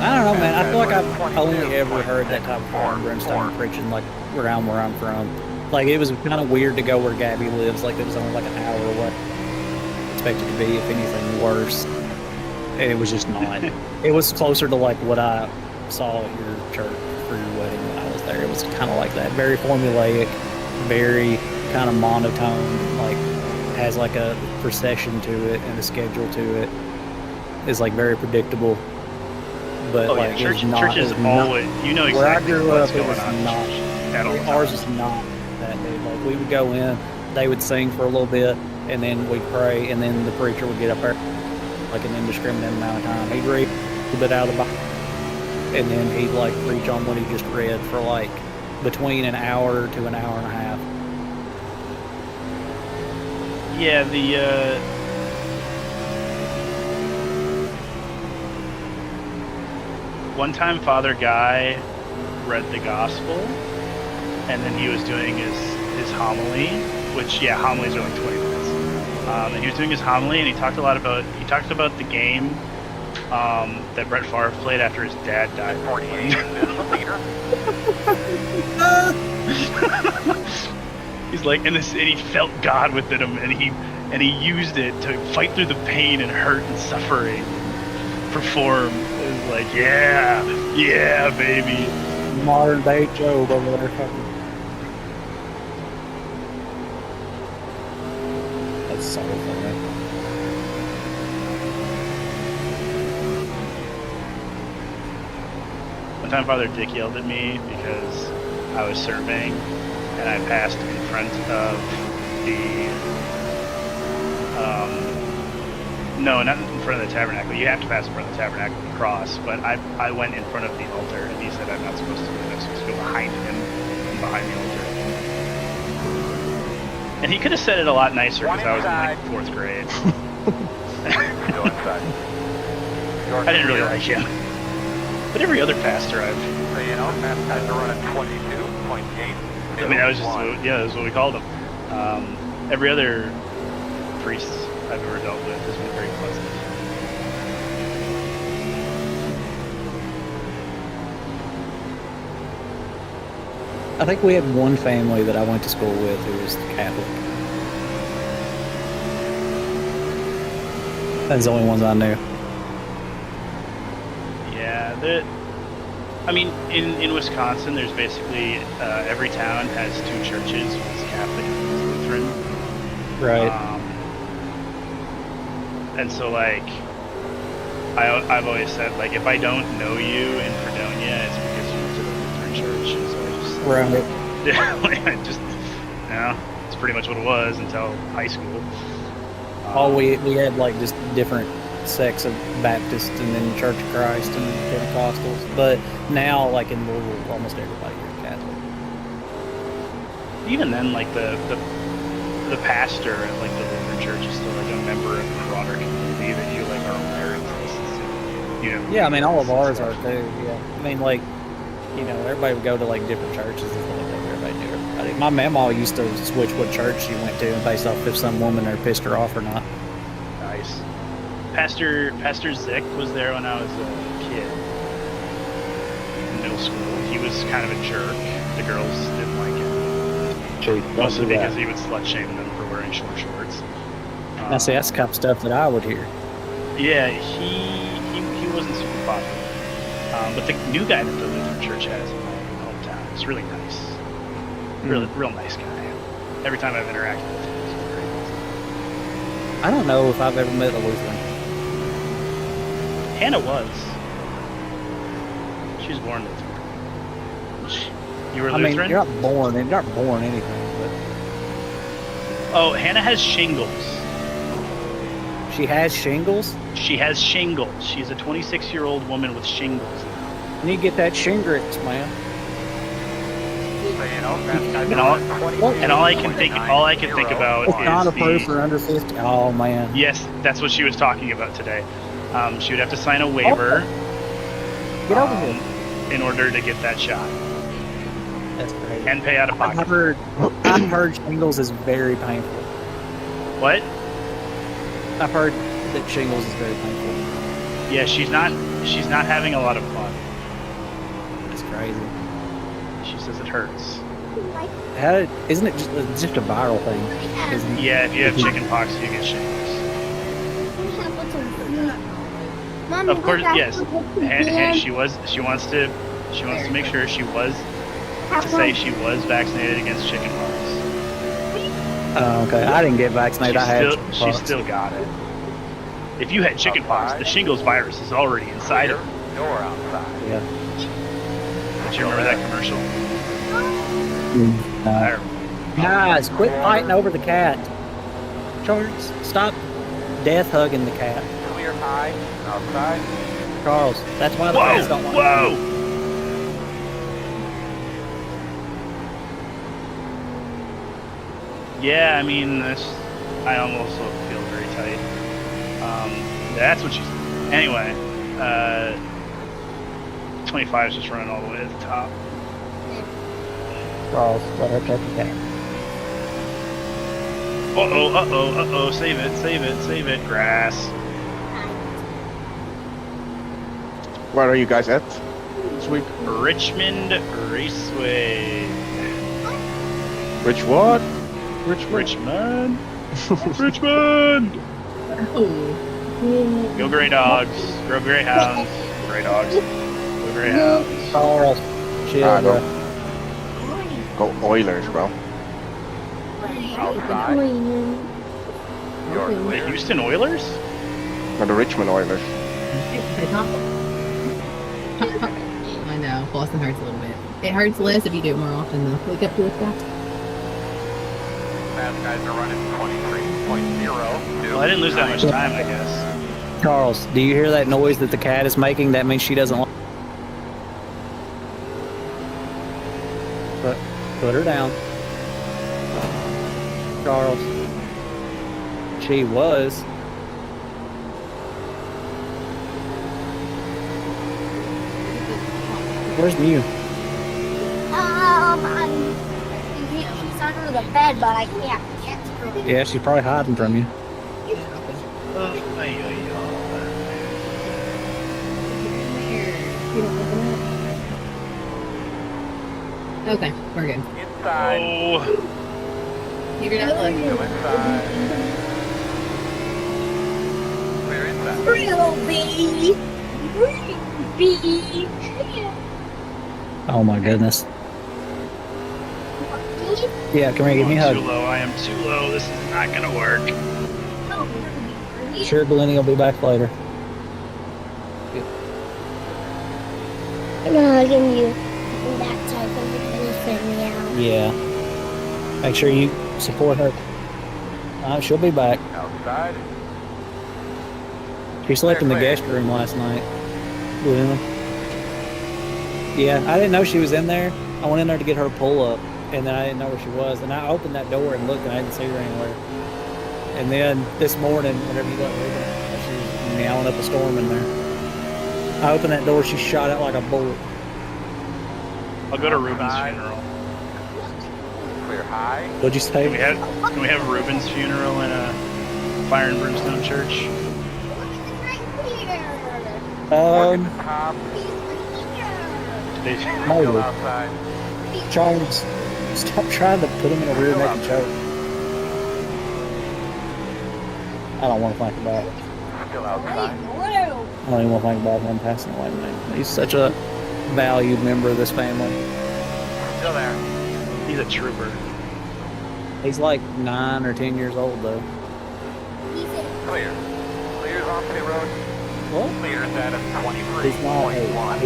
I don't know, man. I feel like I've only ever heard that type of fire and brimstone preaching like around where I'm from. Like, it was kind of weird to go where Gabby lives. Like, it was only like an hour away. Expected to be, if anything, worse. And it was just not. It was closer to like what I saw at your church for your wedding when I was there. It was kind of like that, very formulaic, very kind of monotone, like has like a procession to it and a schedule to it. It's like very predictable, but like churches always, you know exactly where I grew what's up, going it was on. not. Ours is not that big. Like, we would go in, they would sing for a little bit, and then we'd pray, and then the preacher would get up there like an indiscriminate amount of time. He'd read a little bit out of the Bible, and then he'd like preach on what he just read for like between an hour to an hour and a half. Yeah, one time Father Guy read the gospel, and then he was doing his homily, which, yeah, homilies are like 20 minutes. And he was doing his homily, and he talked about the game that Brett Favre played after his dad died. 48 He's like, and he felt God within him, and he used it to fight through the pain and hurt and suffering, perform. It was like, yeah, baby. Modern day Job over there. so funny. One time Father Dick yelled at me because I was surveying and I passed in front of the no, not in front of the tabernacle. You have to pass in front of the tabernacle to cross, but I went in front of the altar and he said I'm not supposed to do that. I'm supposed to go behind him and behind the altar. And he could have said it a lot nicer because I was in like 4th grade. Go inside. I didn't really like him. But every other pastor I've... So, you know, pastor running 22.8. I mean, that was just, that's what we called him. Every other priest I've ever dealt with has been very pleasant. I think we had one family that I went to school with who was Catholic. That's the only ones I knew. Yeah, I mean, in Wisconsin, there's basically every town has 2 churches. One's Catholic and one's Lutheran. Right. And so, like, I've always said, like, if I don't know you in Fredonia, it's because you went to the Lutheran church. And so I just... Right. I just, you know, it's pretty much what it was until high school. We had, like, just different sects of Baptist and then Church of Christ and Pentecostals. But now, like, in Louisville, almost everybody here is Catholic. Even then, like, the pastor at, like, the Lutheran church is still, like, a member of the broader community that you, like, are aware of. You know? Yeah, I mean, all of ours are, too, yeah. I mean, like, you know, everybody would go to, like, different churches and stuff like that. Everybody knew everybody. My mama used to switch what church she went to based off if some woman there pissed her off or not. Nice. Pastor Zick was there when I was a kid in middle school. He was kind of a jerk. The girls didn't like him. Mostly because he would slut shame them for wearing short shorts. Now, see, that's the kind of stuff that I would hear. Yeah, he wasn't super popular. But the new guy that the Lutheran church has in my hometown is really nice. Real nice guy. Every time I've interacted with him, he's very nice. I don't know if I've ever met a Lutheran. Hannah was. She was born Lutheran. You were Lutheran? I mean, you're not born anything, but... Oh, Hannah has shingles. She has shingles? She has shingles. She's a 26-year-old woman with shingles. You need to get that Shingrix, man. So, you know, and all I can think about it's is not approved for under 50. Oh, man. Yes, that's what she was talking about today. She would have to sign a waiver. Get over here. In order to get that shot. That's crazy. And pay out of pocket. I've heard shingles is very painful. What? I've heard that shingles is very painful. Yeah, she's not having a lot of fun. That's crazy. She says it hurts. Isn't it just a viral thing? Yeah, if you have chicken pox, you get shingles. Of course, yes. And she wants to make sure she was vaccinated against chicken pox. Oh, okay. I didn't get vaccinated. She still got it. If you had chicken pox, the shingles virus is already inside of you. NORA outside. Yeah. Do you remember that commercial? Guys, quit fighting over the cat. Charles, stop death hugging the cat. Clear high, outside. Charles, that's why the cats don't want Whoa! Yeah, I mean, I almost feel very tight. That's what she's... Anyway, 25 is just running all the way to the top. Charles, let her pet the cat. Uh-oh, save it, grass. Where are you guys at this week? Richmond Raceway. Which what? Richmond. Richmond! Go Grey Dogs. Go Greyhounds. Grey Dogs. Go Greyhounds. Charles, chill, bro. Go Oilers, bro. Outside. hoping. The Houston Oilers? Or the Richmond Oilers. I know. Boston hurts a little bit. It hurts less if you do it more often, though. Wake up to it, guys. Fast guys are running 23.02. Well, I didn't lose that much time, I guess. Charles, do you hear that noise that the cat is making? That means she doesn't want. Put her down. Charles. She was. Where's Mew? She's under the bed, but I can't get to her. Yeah, she's probably hiding from you. Okay, we're good. Inside. Oh, Figured out Go like. inside. Clear inside. Bee. Oh my goodness. Yeah, come here, give me a I'm too hug. low. I am too low. This is not gonna work. Sure, Glennie will be back later. I'm hugging you. That type of thing me out. Yeah. Make sure you support her. She'll be back. Outside. She slept in the guest room last night. Glennie. Yeah, I didn't know she was in there. I went in there to get her pull up, and then I didn't know where she was. And I opened that door and looked, and I didn't see her anywhere. And then this morning, whenever you got Ruben, she was meowing up a storm in there. I opened that door, she shot out like a bullet. I'll go to Ruben's funeral. Clear high. What'd you say? Can we have Ruben's funeral in a Fire and Brimstone church? Top. They, Maybe. Go outside. Charles, stop trying to put him in a rear naked choke. I don't want to think about it. Still outside. I don't even want to think about him passing away tonight. He's such a valued member of this family. Still there. he's a trooper. He's like 9 or 10 years old though. Clear. Clear's on pit road. What? Clear's at a 23. He's not.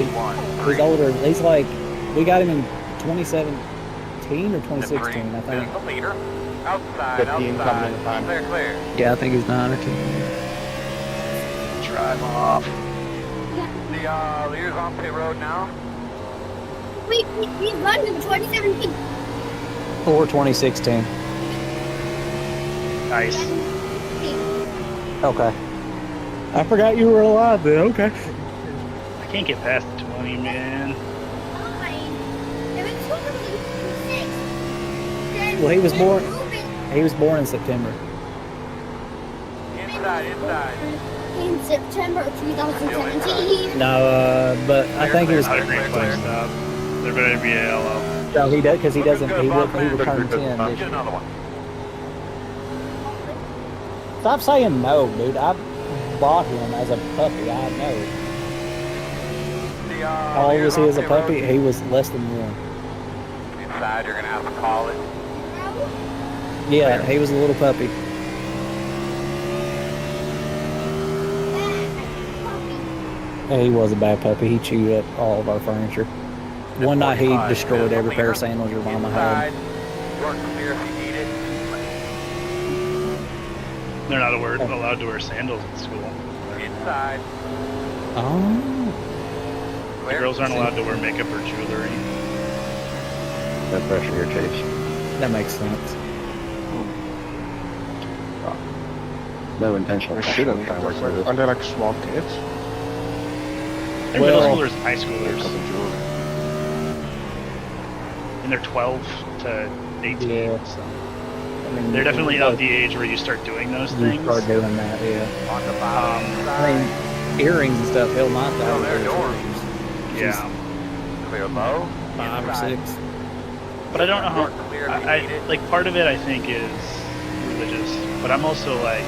He's older. He's like, we got him in 2017 or 2016, I think. The leader. Outside, 15 coming in time. Clear, clear. Yeah, I think he's 9 or 10. Drive off. The leader's on pit road now. Wait, he's running in 2017. Or 2016. Nice. Okay. I forgot you were alive then. Okay. I can't get past the 20, man. Well, he was born. He was born in September. Inside. In September of 2017. No, but I think he was. Not a green flag stop. There better be a yellow. No, he does because he doesn't. He will turn 10 this Get year. another one. Stop saying no, dude. I bought him as a puppy. I know. How old was he as a puppy? He was less than 1. Inside, you're gonna have to call it. Yeah, he was a little puppy. Yeah, he was a bad puppy. He chewed up all of our furniture. One night he destroyed every pair of sandals your mama had. You're clear if you need it. They're not allowed to wear sandals in school. Inside. Oh. The girls aren't allowed to wear makeup or jewelry. No pressure here, Chase. That makes sense. No intentional They pressure. shouldn't. Are they like small kids? They're Well- middle schoolers and high schoolers. And they're 12 to 18. Yeah. So I mean, they're definitely of the age where you start doing those You things. start doing that, yeah. On the bottom I side. mean, earrings and stuff, hell, my Oh, there, door. Yeah. Clear low. 5 or Inside. 6. But I don't know how. You're clear if you need it. Like part of it, I think, is religious. But I'm also like,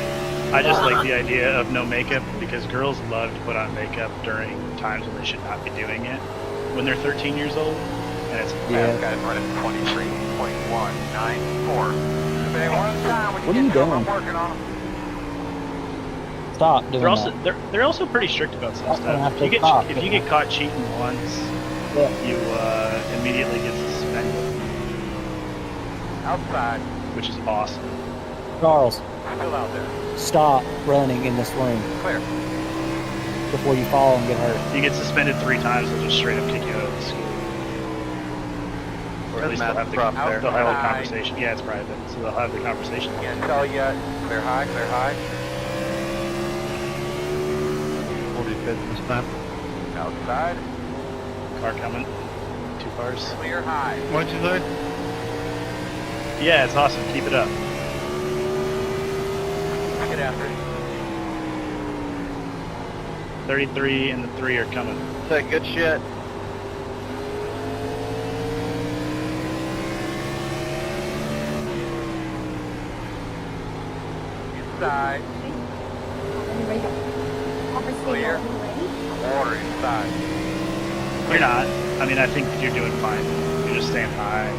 I just like the idea of no makeup because girls love to put on makeup during times when they should not be doing it. When they're 13 years old, and it's Fast guys running 23.194. If anyone has time, we What can are you get to 'em. doing? I'm working on them. stop doing They're also that. they're also pretty strict about some I'm gonna have stuff. to stop, If you get caught cheating once, you immediately get suspended. Outside. Which is awesome. Charles, Still out there. stop running in this room Clear. before you fall and get hurt. You get suspended 3 times, they'll just straight up kick you out of the school. Or at least they'll have the conversation. Yeah, it's private, so they'll have the conversation. Can't tell yet. Clear high, clear high. 45th this time. Outside. Car coming. 2 cars. Clear high. What'd you say? Yeah, it's awesome. Keep it up. Get after it. 33 and the 3 are coming. Say good shit. Inside. Clear. Quarter inside. You're not. I mean, I think you're doing fine. You're just staying high.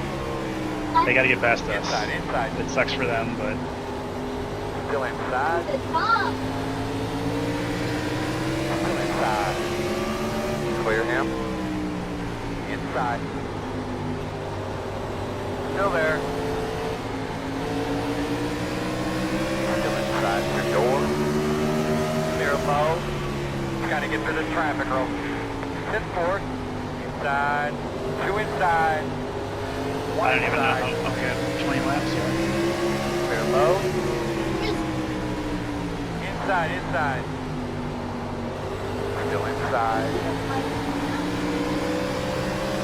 They gotta get past us. Inside. It sucks for them, but... Still inside. Still inside. Clear him. Inside. Still there. Still inside. Your door. Clear low. Gotta get through the traffic roll. 10-4. Inside. 2 inside. I don't even know. Okay, 20 laps here. Clear low. Inside. Still inside.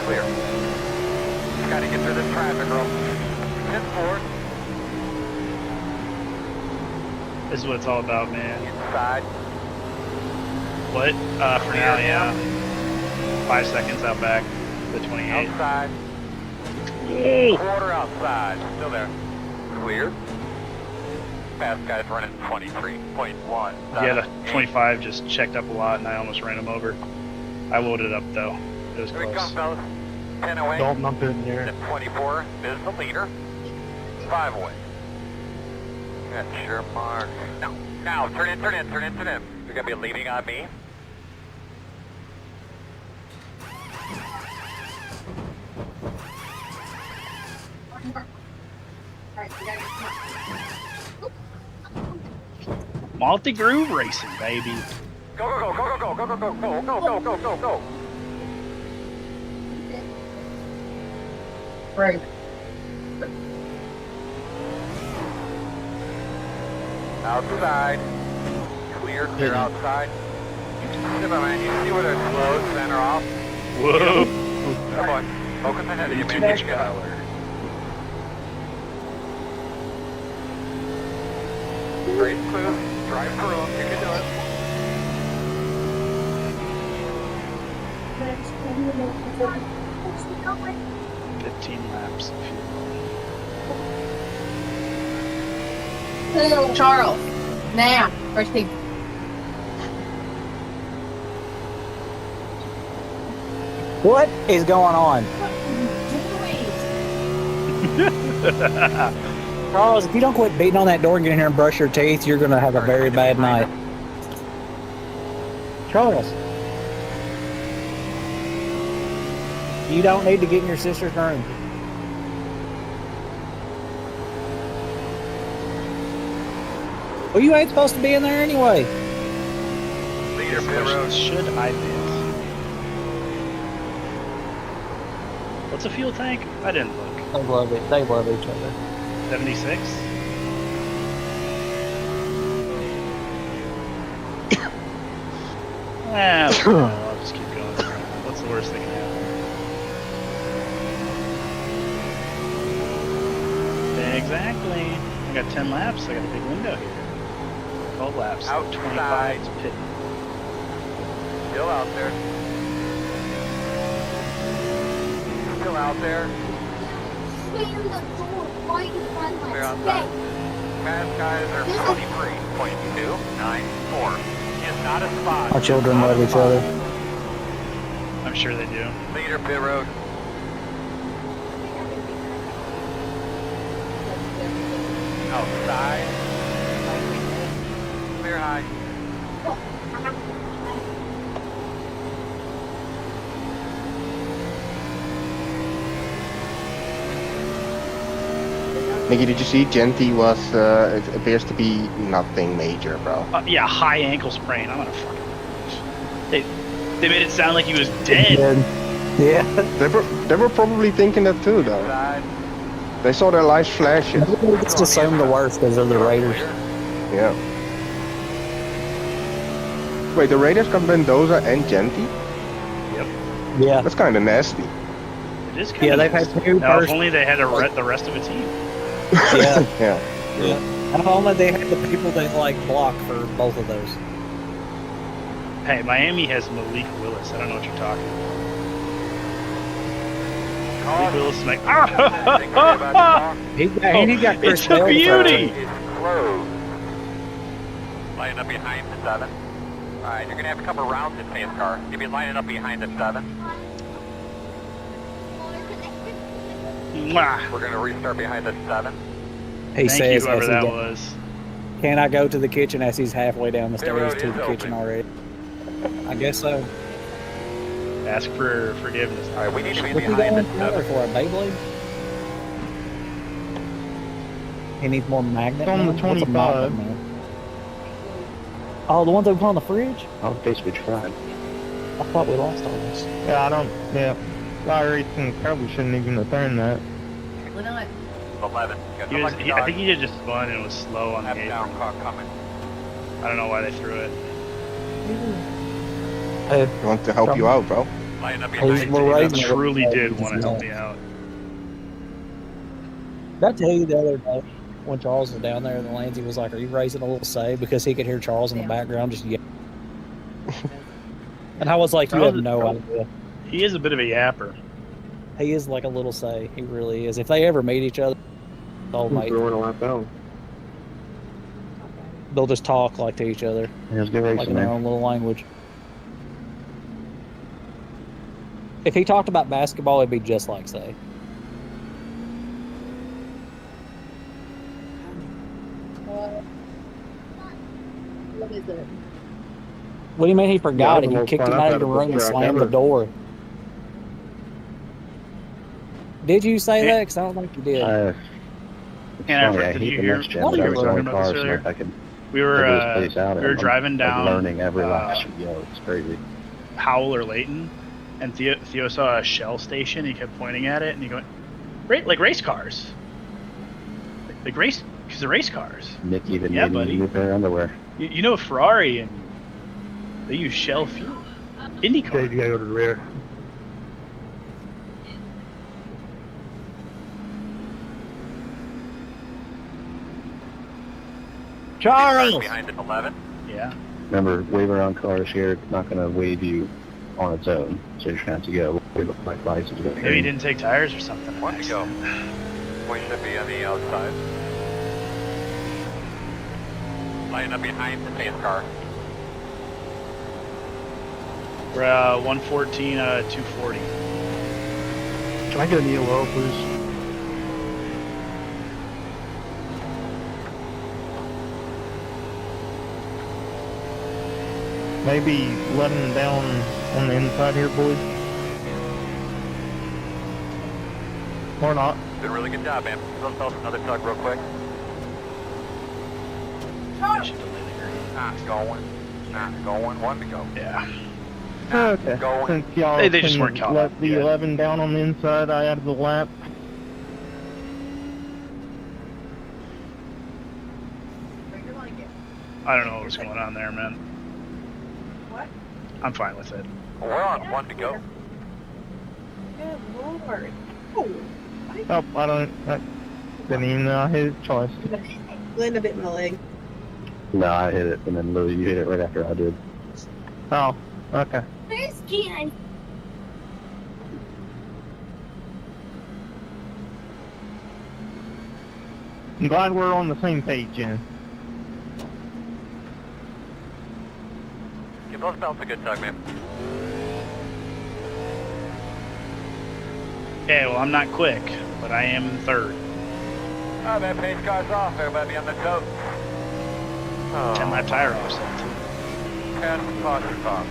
Clear. Gotta get through the traffic roll. 10-4. This is what it's all about, man. Inside. What? For now, yeah. 5 seconds out back. The 28. Outside. Quarter outside. Still there. Clear. Fast guys running 23.1. Yeah, the 25 just checked up a lot, and I almost ran him over. I loaded up, though. It was Here we close. come, fellas. 10 away. Dalton up in there. 24 is the leader. 5 away. That's your mark. No. Now, turn in. You're going to be leaning on me. Multi Groove Racing, baby. Go. Right. Outside. Clear outside. Come on, man. You see where they're slow, center off? Whoa. Come on. Focus ahead of you, man. Get out. Great smooth. Drive through them. You can do it. Good 15 laps. Charles. Now. First thing. What is going on? Charles, if you don't quit beating on that door and get in here and brush your teeth, you're going to have a very bad night. Charles. You don't need to get in your sister's room. Well, you ain't supposed to be in there anyway. Leader pit road. Should I be? What's a fuel tank? I didn't look. They love it. They love each other. 76? I'll just keep going. What's the worst that can happen? Exactly. I got 10 laps. I got a big window here. 12 laps. Outside. 25 to pit. Still out there. Still out there. Clear outside. Fast guys are 23.294. Is not a spot. Our children love each other. I'm sure they do. Leader pit road. Outside. Clear high. Nicky, did you see Genty was, it appears to be nothing major, bro. Yeah, high ankle sprain. I'm gonna fucking. They made it sound like he was dead. Yeah. They were probably thinking that too, though. They saw their lights flashing. Just assume the worst because they're the Raiders. Yeah. Wait, the Raiders got Mendoza and Genty? Yep. Yeah. That's kind of nasty. It is kind Yeah, of they've had two now, if first. only they had the rest of a team. Yeah. Yeah. Yeah. And if only they had the people that like block for both of those. Hey, Miami has Malik Willis. I don't know what you're talking about. Malik Willis is like, He got Chris it's a Bell beauty. Lining up behind the 7. Alright, you're gonna have to come around this pace car. You'll be lining up behind the 7. Mwah. We're gonna restart behind the 7. He Thank you, says, whoever as that he was. Can I go to the kitchen as he's halfway down the stairs road to is the kitchen open. already? I guess so. Ask for forgiveness. Alright, we need to be What's he behind the going 7. for a Beyblade? He needs more magnet. It's on the man? What's a 25. magnet, man? Oh, the ones that we put on the fridge? I'll basically tried. I thought we lost all this. Yeah, I don't. Yeah. Racing probably shouldn't even have turned that. We're not. 11. I think he had just spun and was slow on the Up apron. down car coming. I don't know why they threw it. He wants to help you out, bro. Lining up He's behind more the right. He truly did want to help me out. Did I tell you the other day when Charles was down there in the lanes, he was like, "Are you raising a little say?" Because he could hear Charles in the background just yelling. And I was like, "You have no idea." He is a bit of a yapper. He is like a little say. He really is. If they ever meet each other, they'll just talk like to each other, Yeah, it was good like racing in their there. own little language. If he talked about basketball, it'd be just like say. What is it? What do you mean he forgot Yeah, it? You most kicked him fun out I've of the had at room and this track slammed the ever. door. Did you say that? Because I don't think you did. And Funny, Everett, I did hate you the hear next gen, what but we I were was talking in about cars this and earlier? if I could We were figure this place out, we were I'm driving down learning every lap. Yo, it's crazy. Howell or Layton, and Theo saw a Shell station. He kept pointing at it, and he going, like race cars, like race, because they're race cars. Nick even Yeah, made me buddy. a new pair of underwear. You know Ferrari, and they use Shell fuel. IndyCar. You gotta go to the rear. Charles! behind the 11. Yeah. Remember, wave around cars here, it's not going to wave you on its own. So you're going to have to go wave up like license. Maybe he didn't take tires or something. One to go. We should be on the outside. Lining up behind the pace car. We're 114, 240. Can I get an ELO, please? Maybe let him down on the inside here, boys. Or not. Did a really good job, man. Let's toss another tug real quick. I should delay the green. Not going. Not going. One to go. Yeah. Okay. Going. Since y'all They just can weren't caught let up the yet. 11 down on the inside, I added the lap. I don't know what was going on there, man. What? I'm fine with it. We're on one to go. Good Lord. Oh, Oh, I didn't even know I hit it twice. Linda bit my leg. No, I hit it, and then Lily, you hit it right after I did. Oh, okay. Where's Ken? I'm glad we're on the same page, Jen. Give those belts a good tug, man. Yeah, well, I'm not quick, but I am third. Oh, that pace car's off. Everybody on the tote. 10-lap tire offset. 10 caution off.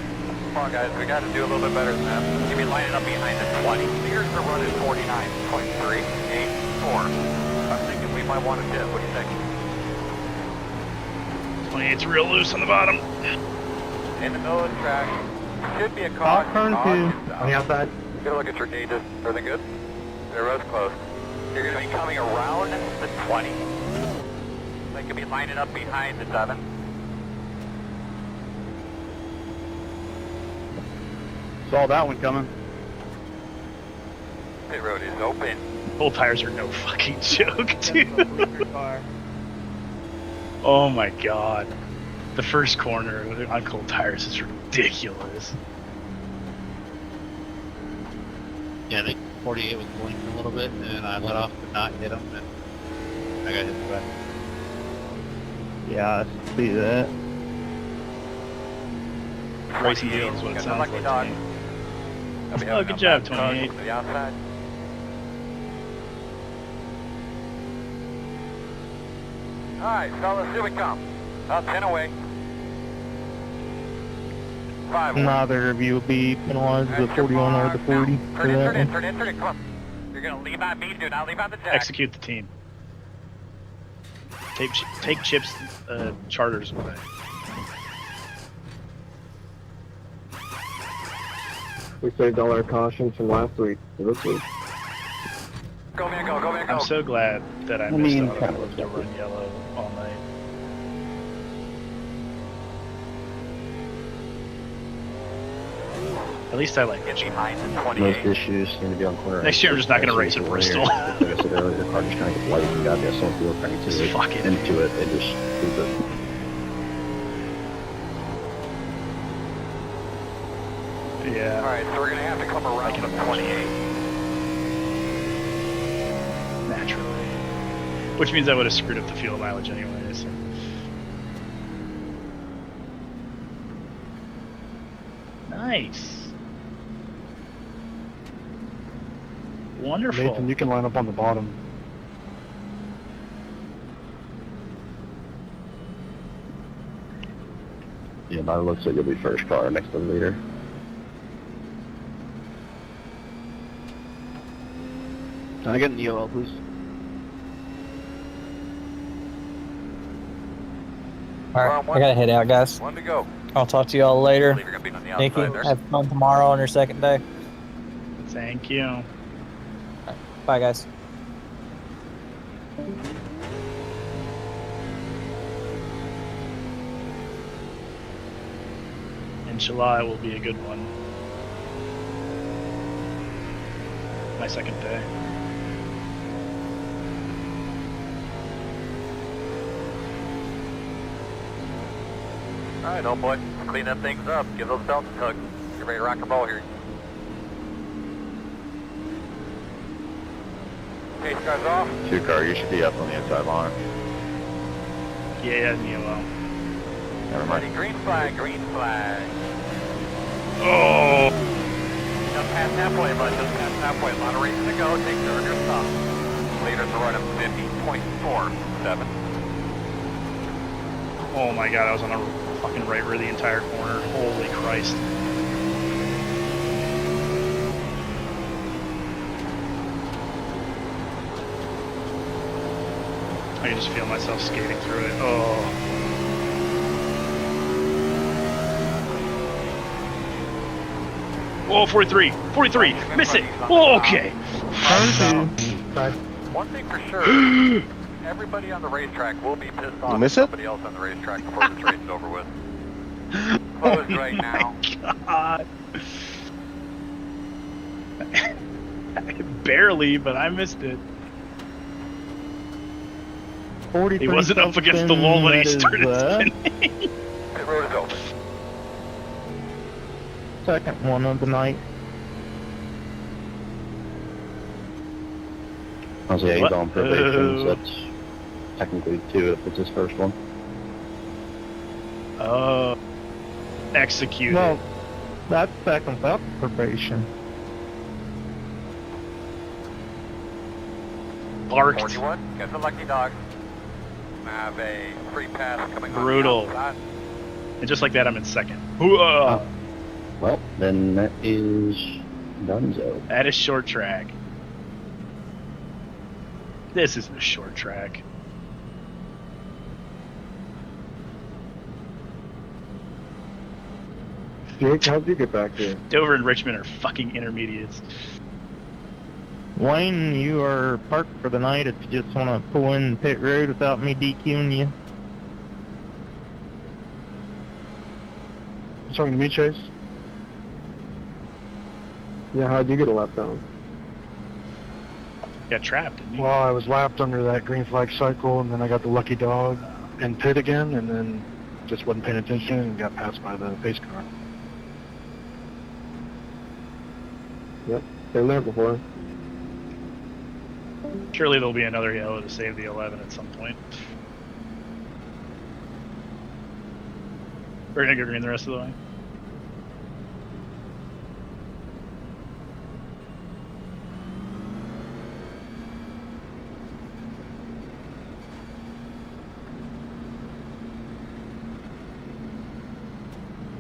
Come on, guys. We got to do a little bit better than that. Give me lining up behind the 20. Here's the run at 49.384. I'm thinking we might want to dip. What do you think? 28's real loose on the bottom. In the middle of the track. Should be a caution. Turn two on the outside. Get a look at your gauges. Everything good? The road's close. You're going to be coming around the 20. They could be lining up behind the 7. Saw that one coming. Pit road is open. Full tires are no fucking joke, dude. Oh my god. The first corner on cold tires is ridiculous. Yeah, the 48 was blinking a little bit, and I let off to not hit him, and I got hit back. Yeah, I see that. Racing deal is what it sounds like to me. Oh, good job, 28. To the outside. Alright, fellas, here we come. About 10 away. 5 away. Neither of you will be penalized, the 41 or the 40. Turn in, come on. You're gonna leave on me, do not leave on the deck. Execute the team. Take Chip's charters away. We saved all our cautions from last week to this week. Go, man, go, man, go. I'm so glad that I missed out on the run yellow all night. At least I like Get behind the 28. Most issues seem to be on corner. Next year I'm just not going to race at Bristol. Like I said earlier, the car just trying to get light. You got to get some fuel crank to it. Fuck it. Into it. It just stupid. Yeah. Alright, so we're gonna have to come around the 28. Naturally. Which means I would have screwed up the fuel mileage anyways. Nice. Wonderful. Nathan, you can line up on the bottom. Yeah, by the looks like you'll be first car next to the leader. Can I get an EOL, please? Alright, I gotta head out, guys. One to go. I'll talk to y'all later. I believe you're gonna be on the Nikki, outside there. have fun tomorrow on your second day. Thank you. Bye, guys. Inshallah, it will be a good one. My second day. Alright, old boy. Clean them things up. Give those belts a tug. Get ready to rock and roll here. Chase cars off. 2 car, you should be up on the inside line. Yeah, EOL. Never Ready, mind. green flag, green flag. Oh! Just past halfway, bud. Just past halfway. A lot of racing to go. Take care of your stuff. Leaders are running 50.47. Oh my god, I was on a fucking right rear the entire corner. Holy Christ. I can just feel myself skating through it. Oh. Whoa, 43! 43! Miss it! Whoa, okay! One thing for sure, everybody on the racetrack will be pissed off miss at it? somebody else on the racetrack before this race is over with. Closed right now. God. Barely, but I missed it. 43 He wasn't up against the wall when he started spinning. Pit road is open. Second one of the night. Oh, so yeah, he's What? on probation, so that's technically 2 if it's his first one. Oh. Executed. Well, that's second without probation. Barked. 41, got the lucky dog. Have a free pass coming Brutal. on the outside. And just like that, I'm in second. Whoa. Well, then that is Dunzo. That is short track. This isn't a short track. Jake, how'd you get back there? Dover and Richmond are fucking intermediates. Wayne, you are parked for the night if you just want to pull in pit road without me DQing you. Talking to me, Chase? Yeah, how'd you get a lap down? Got trapped, didn't you? Well, I was lapped under that green flag cycle, and then I got the lucky dog in pit again, and then just wasn't paying attention and got passed by the pace car. Yep, been there before. Surely there'll be another yellow to save the 11 at some point. We're gonna go green the rest of the way.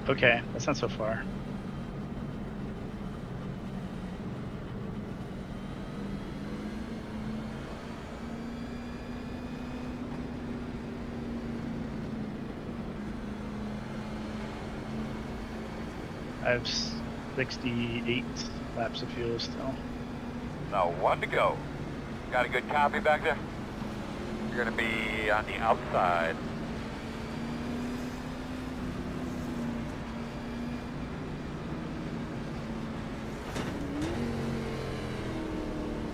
Okay, that's not so far. I have 68 laps of fuel still. Now 1 to go. Got a good copy back there? You're gonna be on the outside.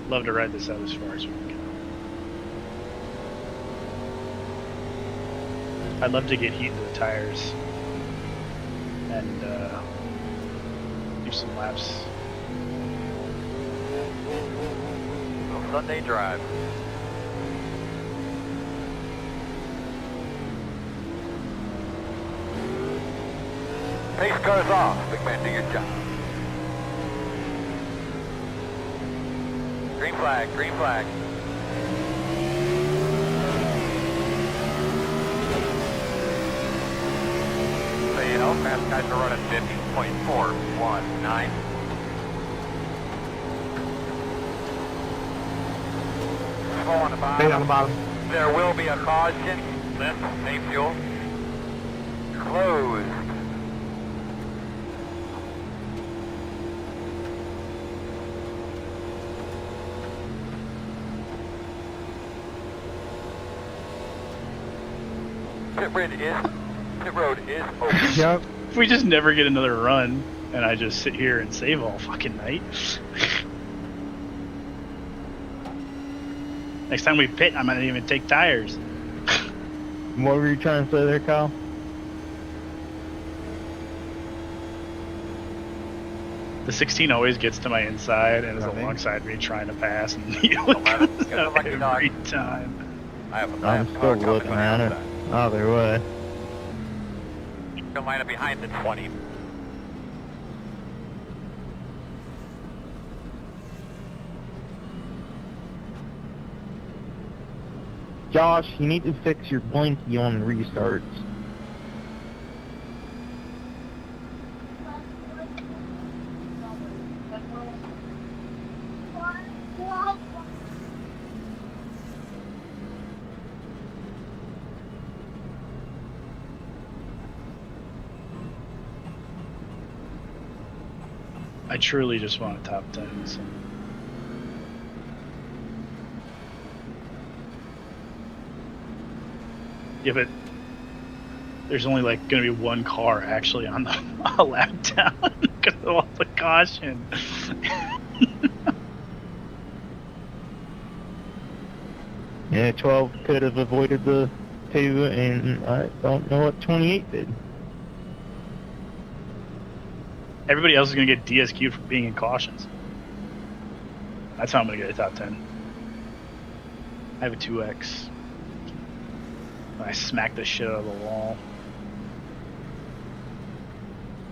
Love to ride this out as far as we can go. I'd love to get heat into the tires and do some laps. Sunday drive. Pace car's off. Big man, do your job. Green flag, green flag. So you know, fast guys are running 50.419. On the bottom. Stay on the bottom. There will be a caution. Lift, safe fuel. Closed. Pit road is open. Yep. If we just never get another run and I just sit here and save all fucking night. Next time we pit, I might not even take tires. What were you trying to say there, Kyle? The 16 always gets to my inside and is alongside me trying to pass, and you look every time. I'm still looking at it. Either way. You'll line up behind the 20. Josh, you need to fix your blinky on restarts. I truly just want a top 10. So. Yeah, but there's only like going to be one car actually on the lap down because of all the caution. Yeah, 12 could have avoided the 2, and I don't know what 28 did. Everybody else is going to get DSQ'd for being in cautions. That's how I'm going to get a top 10. I have a 2X. I smacked the shit out of the wall.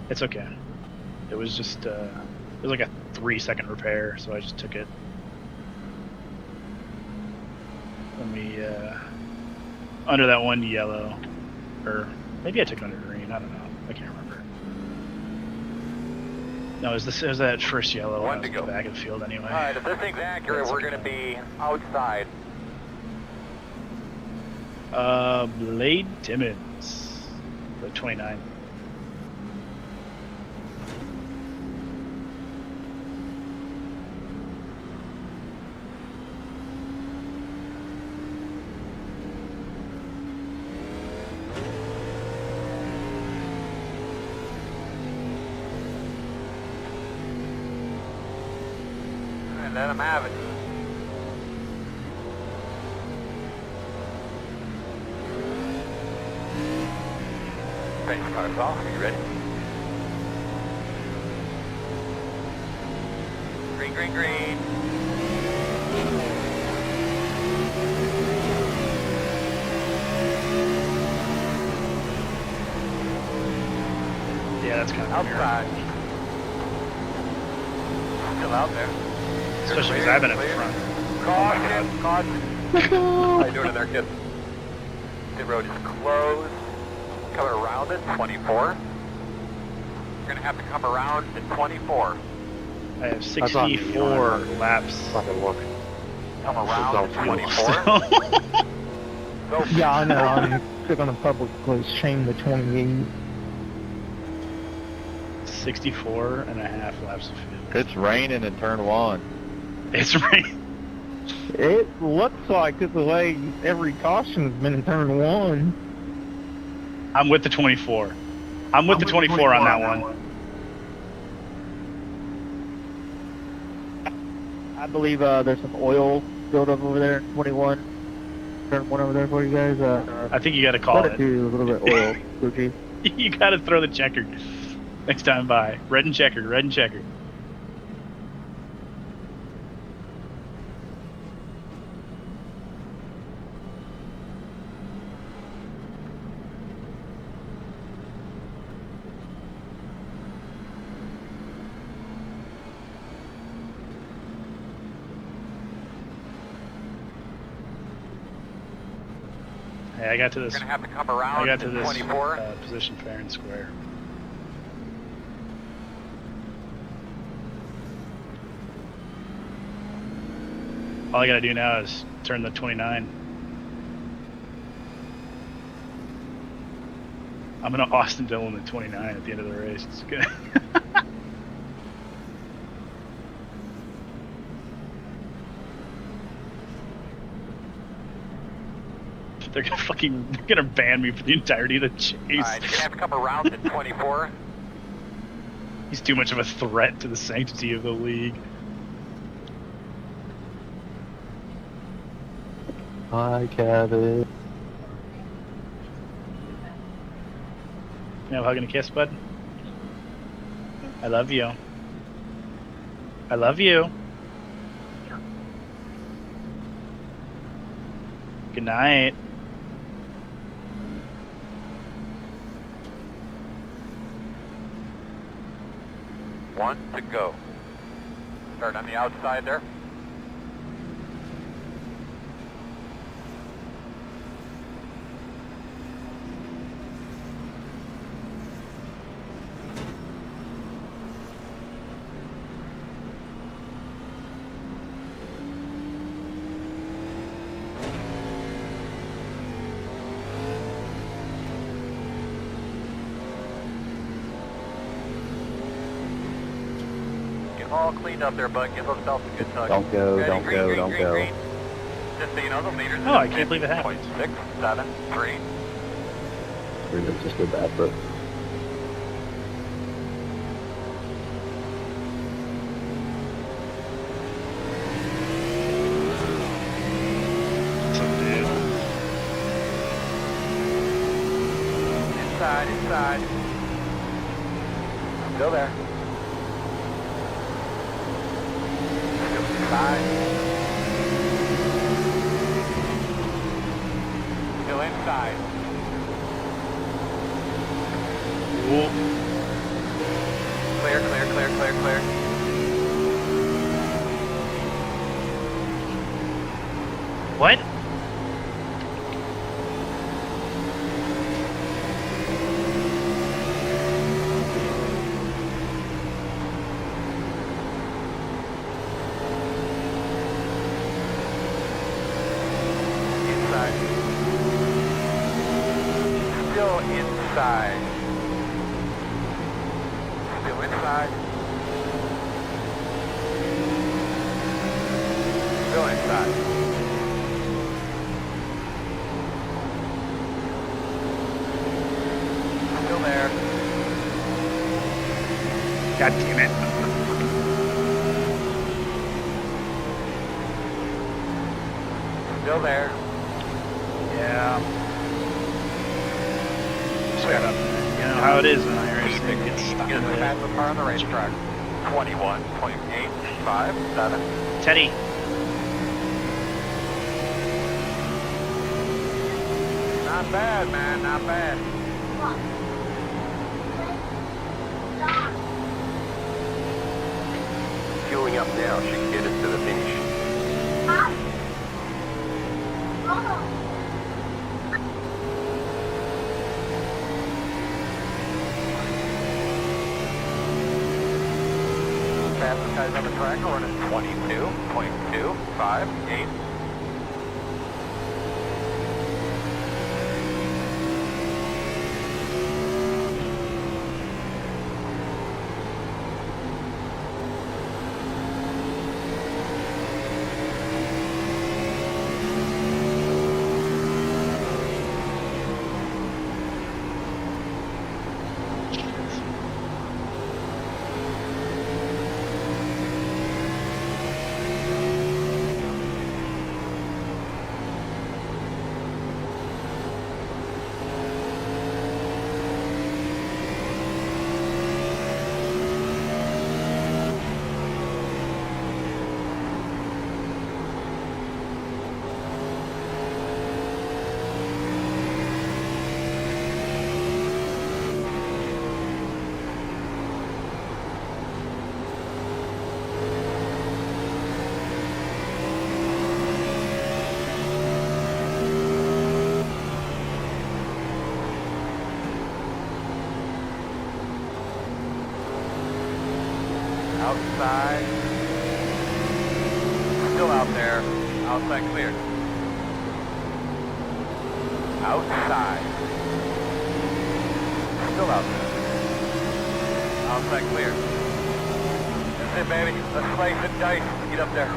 It's okay. It was just, it was like a 3-second repair, so I just took it. When we, under that one yellow, or maybe I took it under green, I don't know. I can't remember. No, it was that first yellow. One to go. Back of the field anyway. Alright, if this thing's accurate, we're going to be outside. Blade Timmons, the 29. And let him have it. Pace car's off. Are you ready? Green, green, green. Yeah, that's kind of outside. Still out there. Especially because I've been at the front. Caution, caution. How you doing in there, kid? The road is closed. Coming around at 24. You're gonna have to come around at 24. I have 64 laps. Fucking look. Come around at 24. Yeah, I know. I'm still gonna publicly shame the 28. 64 and a half laps of field. It's raining in turn 1. It's raining. It looks like it's the way every caution's been in turn 1. I'm with the 24. I'm with the 24 on that one. I believe there's some oil buildup over there in 21. Turn 1 over there for you guys. I think you got to call let it. do a little bit oil, Gucci. You got to throw the checkered next time by. Red and checkered, red and checkered. Hey, I got to this. You're gonna have to come around I got to at this 24. Position fair and square. All I gotta do now is turn the 29. I'm gonna Austin Dillon the 29 at the end of the race. It's good. They're gonna ban me for the entirety of the chase. Alright, you're gonna have to come around at 24. He's too much of a threat to the sanctity of the league. Hi, Kevin. You know, hugging a kiss, bud. I love you. I love you. Good night. One to go. Start on the outside there. All cleaned up there, bud. Give yourself a good tug. Don't go, Ready? don't Green, go, green, don't green, go. green. Just so you know, the leaders. Oh, I can't believe it happened. 0.673. It's just a bad foot. Inside. Still there. Still inside. Still inside. Cool. Clear. What? Inside. Still inside. Still inside. Still inside. Still there. God damn it. Still there. Yeah. Just gotta, you know how it is when Irish thing gets stuck Get in the the fastest car on the racetrack. 21.857. Teddy. Not bad, man, not bad. Fueling up now should get us to the finish. Fastest guys on the track are running 22.258. Outside. Still out there. Outside clear. Outside. Still out there. Outside clear. That's it, baby. Let's slice and dice. Get up there.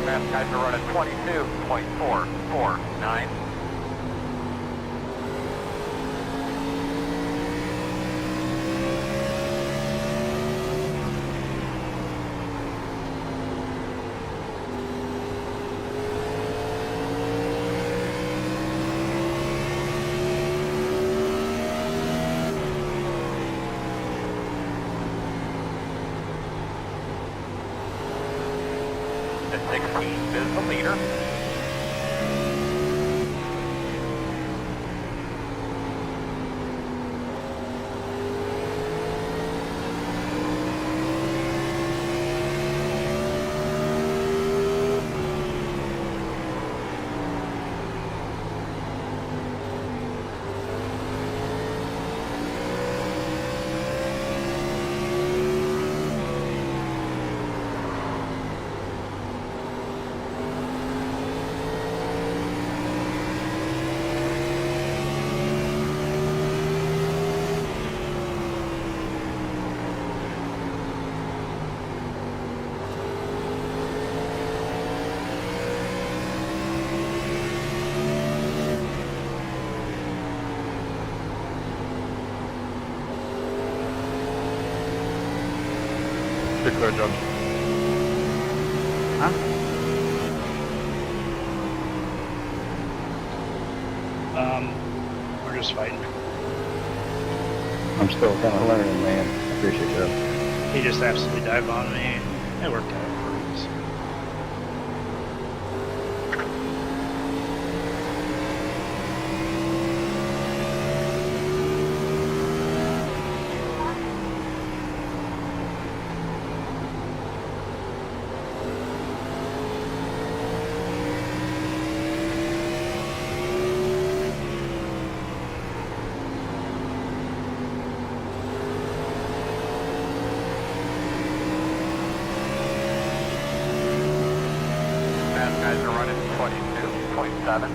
Fast guys are running 22.449. The 16 is the leader. Clear, John. Huh? We're just fighting. I'm still kind of learning, man. Appreciate you. He just absolutely dived on me. It worked out. Guys are running 22.7.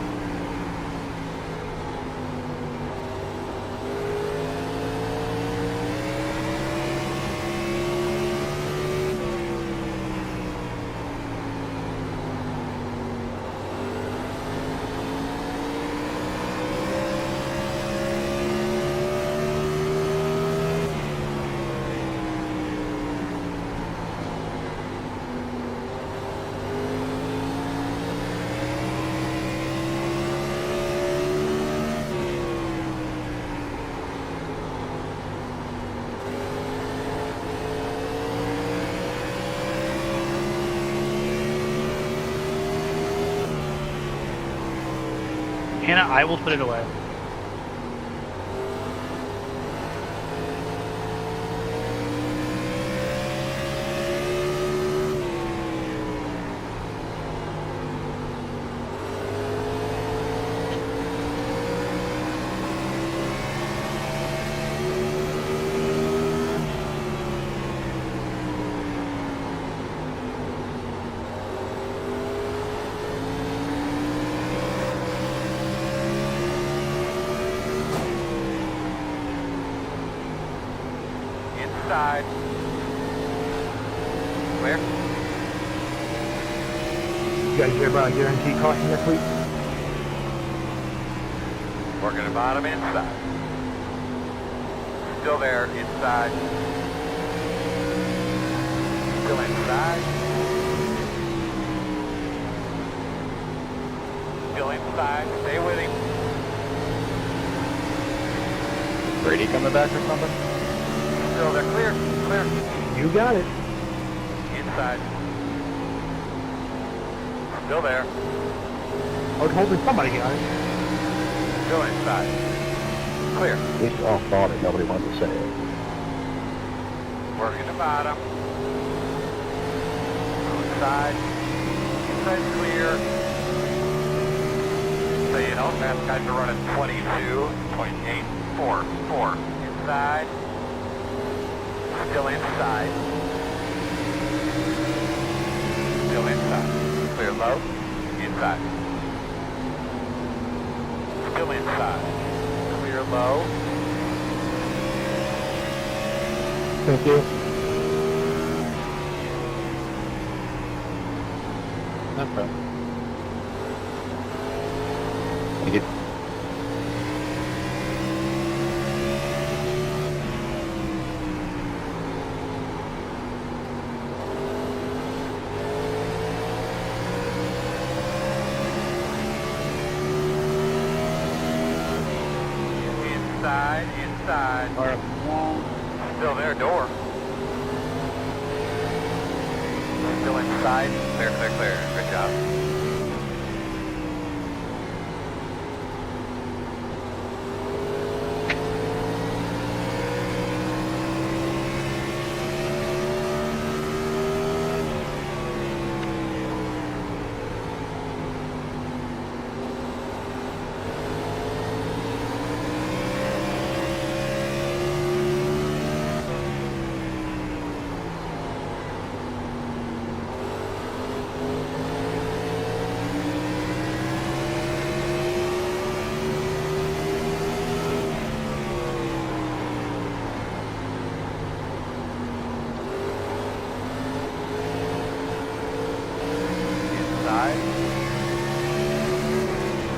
Hannah, I will put it away. Inside. Clear. You guys hear about a guaranteed caution next week? Working the bottom inside. Still there, inside. Still inside. Still inside. Stay with him. Brady coming back or something? Still there. Clear. Clear. You got it. Inside. Still there. I was hoping somebody got it. Still inside. Clear. We all thought it, nobody wanted to say it. Working the bottom. Inside. Inside clear. So you know, fast guys are running 22.844. Inside. Still inside. Still inside. Clear low. Inside. Still inside. Clear low. Thank you. No problem. Thank you. Inside, inside. Still there, door. Still inside. Clear, clear, clear. Good job.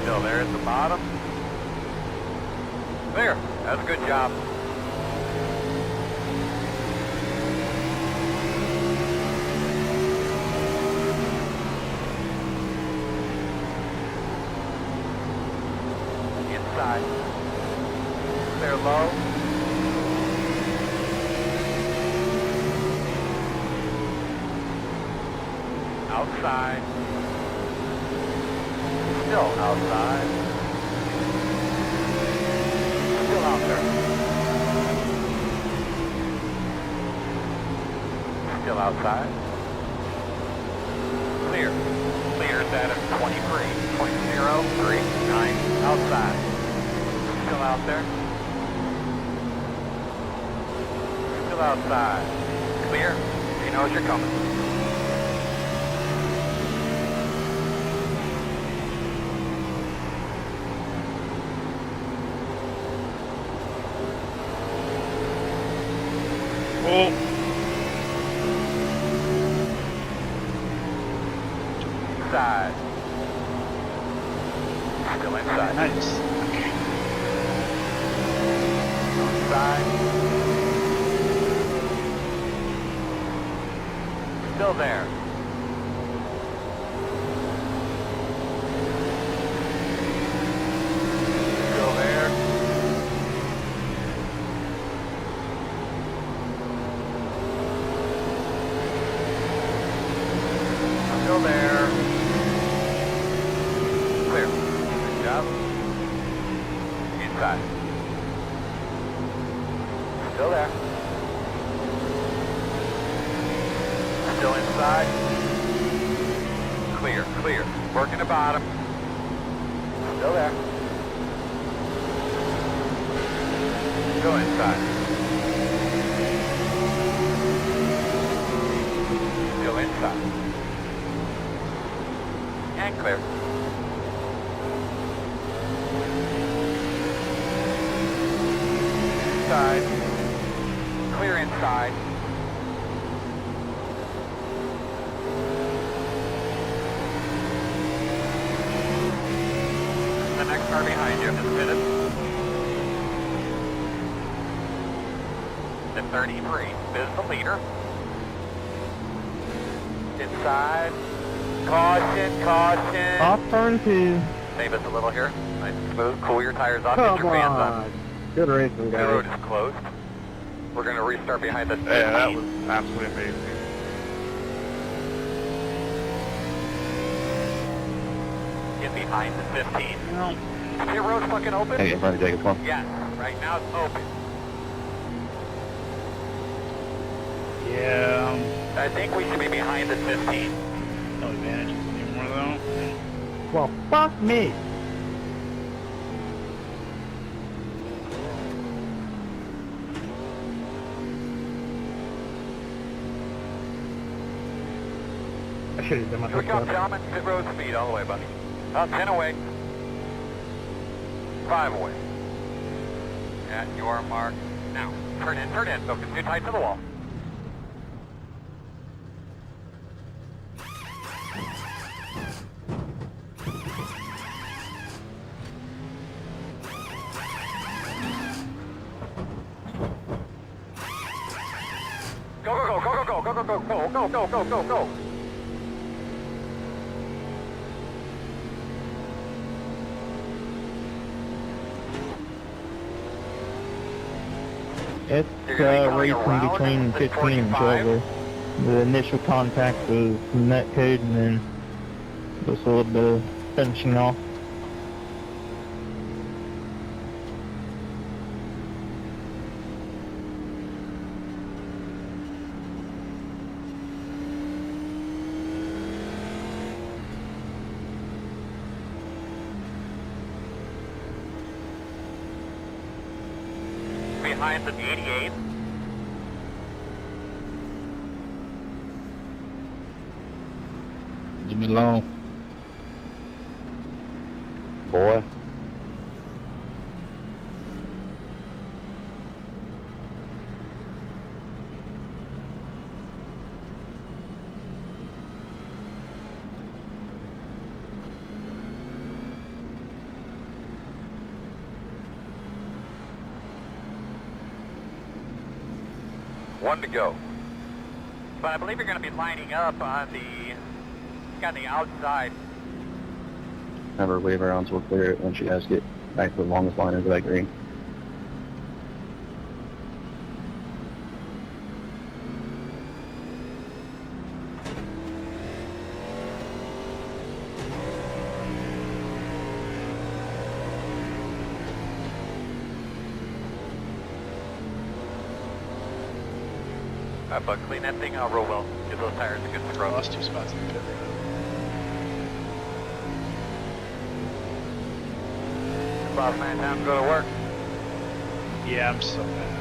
Still there at the bottom. There, that's a good job. Inside. Clear low. outside. Still outside. Still out there. Still outside. Clear. Clear status 23.039. Outside. Still out there. Still outside. Clear. He knows you're coming. Oh. Inside. Still inside. Nice. Inside. Still there. Still there. Still there. Clear. Good job. Inside. Still there. Still inside. Clear, clear. Working the bottom. Still there. Go inside. Still inside. And clear. Inside. Clear inside. The next car behind you is fitted. The 33 is the leader. Inside. Caution, caution. Off turn 2. Save us a little here. Nice and smooth. Cool your tires off. Get your fans on. Good racing, The guys. road is closed. We're going to restart behind the 15. Yeah, that was absolutely amazing. Get behind the 15. No. Is your road fucking open? Hey, in front of you, Jacob, come on. Yes. Right now it's open. Yeah. I think we should be behind the 15. No advantages anymore though. Well, fuck me. I should have done my Here we come, hookup. gentlemen. Pit road speed all the way, buddy. 10 away. 5 away. At your mark. Now, turn in, focus too tight to the wall. Go, go, go, go, go, go, go, go, go, go, go, go, go, go. It's racing between 15 and 12. The initial contact was net code and then just a little bit of finishing off. Behind the 88. Leave me alone. Boy. One to go. But I believe you're going to be lining up on the outside. Have her wave around so we'll clear it when she has to get back to the longest line into that green. Alright, but clean that thing out real well. Give those tires a good scrub. Lost 2 spots in the pit road. Boss man, time to go to work. Yeah, I'm so bad.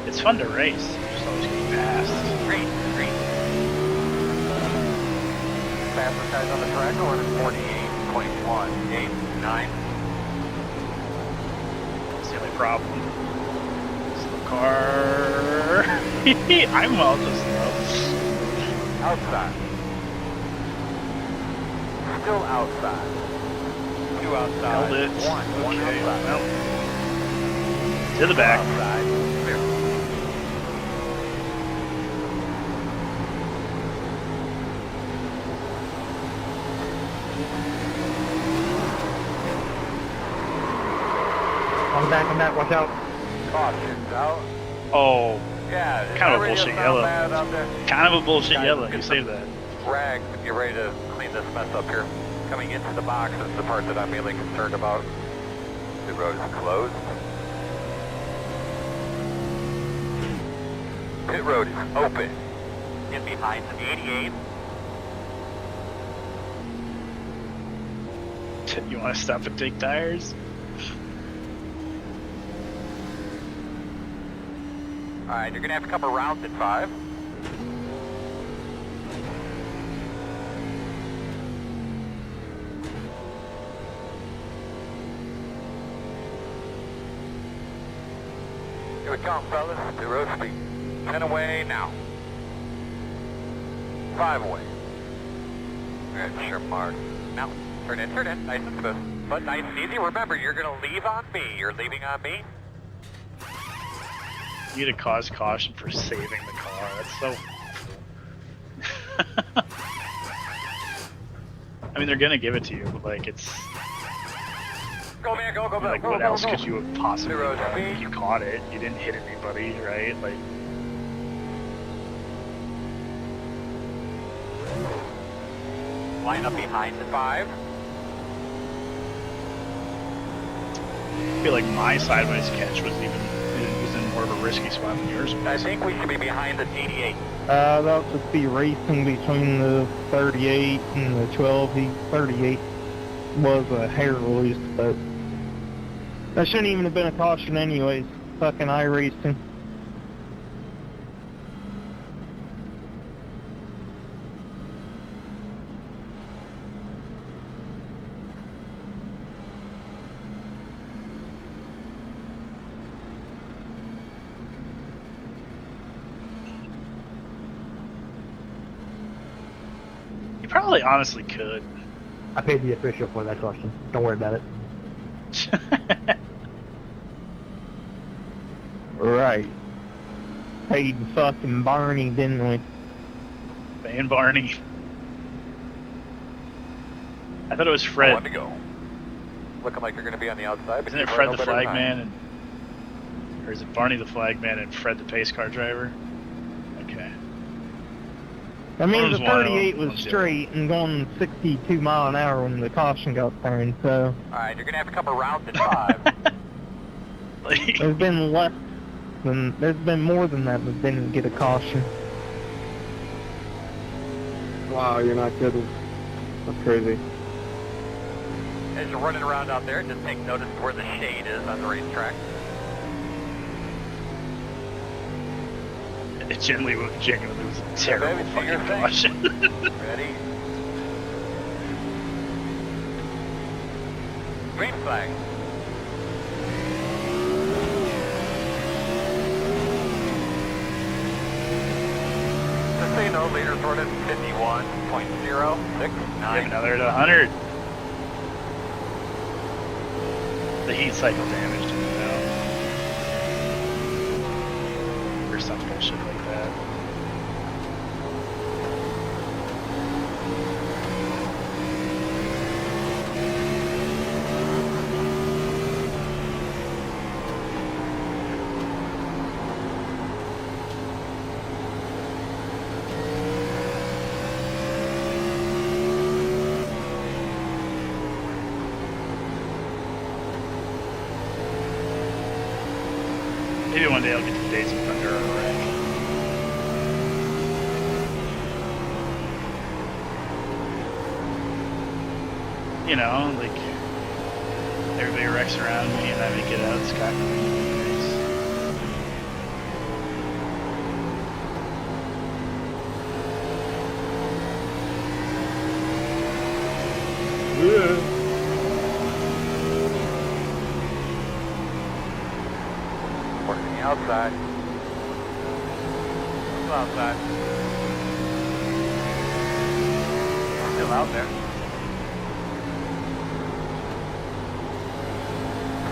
It's fun to race. Just always getting passed. Green. Fastest guys on the track are running 48.189. That's the only problem. Slow car. I'm also slow. Outside. Still outside. 2 outside. Held it. One Okay, outside. well. To the back. Outside. Clear. I'm back, watch out. Caution's out. Oh. Yeah. Kind of a bullshit yellow. Out there. Kind of a bullshit Guys, yellow. get You saved that. Rags and get ready to clean this mess up here. Coming into the box is the part that I'm really concerned about. The road is closed. Pit road is open. In behind the 88. You want to stop and take tires? Alright, you're gonna have to come around at 5. Here we come, fellas. 2 road speed. 10 away now. 5 away. Good, sure mark. Now, turn in. Nice and smooth. But nice and easy. Remember, you're gonna leave on me. You're leaving on me. You need to cause caution for saving the car. That's so. I mean, they're gonna give it to you, but like it's. Go, man, go, Like, what else could you have possibly Zero done? speed. You caught it. You didn't hit anybody, right? Like. Line up behind the 5. I feel like my sideways catch was in more of a risky spot than yours was. I think we should be behind the 88. That'll just be racing between the 38 and the 12. The 38 was a hair loose, but that shouldn't even have been a caution anyways. Fucking iRacing. You probably honestly could. I paid the official for that caution. Don't worry about it. Right. Paid fucking Barney, didn't we? Van Barney. I thought it was Fred. One to go. Looking like you're going to be on the outside. Isn't it Fred the flag man? Or is it Barney the flag man and Fred the pace car driver? Okay. I mean, the One of them. 38 was One's the straight and going 62 mile an hour when the caution got turned, so Alright, you're going to have to come around at 5. there's been less than, there's been more than that that didn't get a caution. Wow, you're not kidding. That's crazy. As you're running around out there, just take notice of where the shade is on the racetrack. It genuinely was a terrible fucking caution. Ready? Green flag. Just so you know, leaders running 51.069. Give another to 100. The heat cycle damaged him now. Or some bullshit like that. Maybe one day I'll get to the Days of Thunder or Wreck. You know, like everybody wrecks around me and I make it out scot free. Working outside. Still outside. Still out there.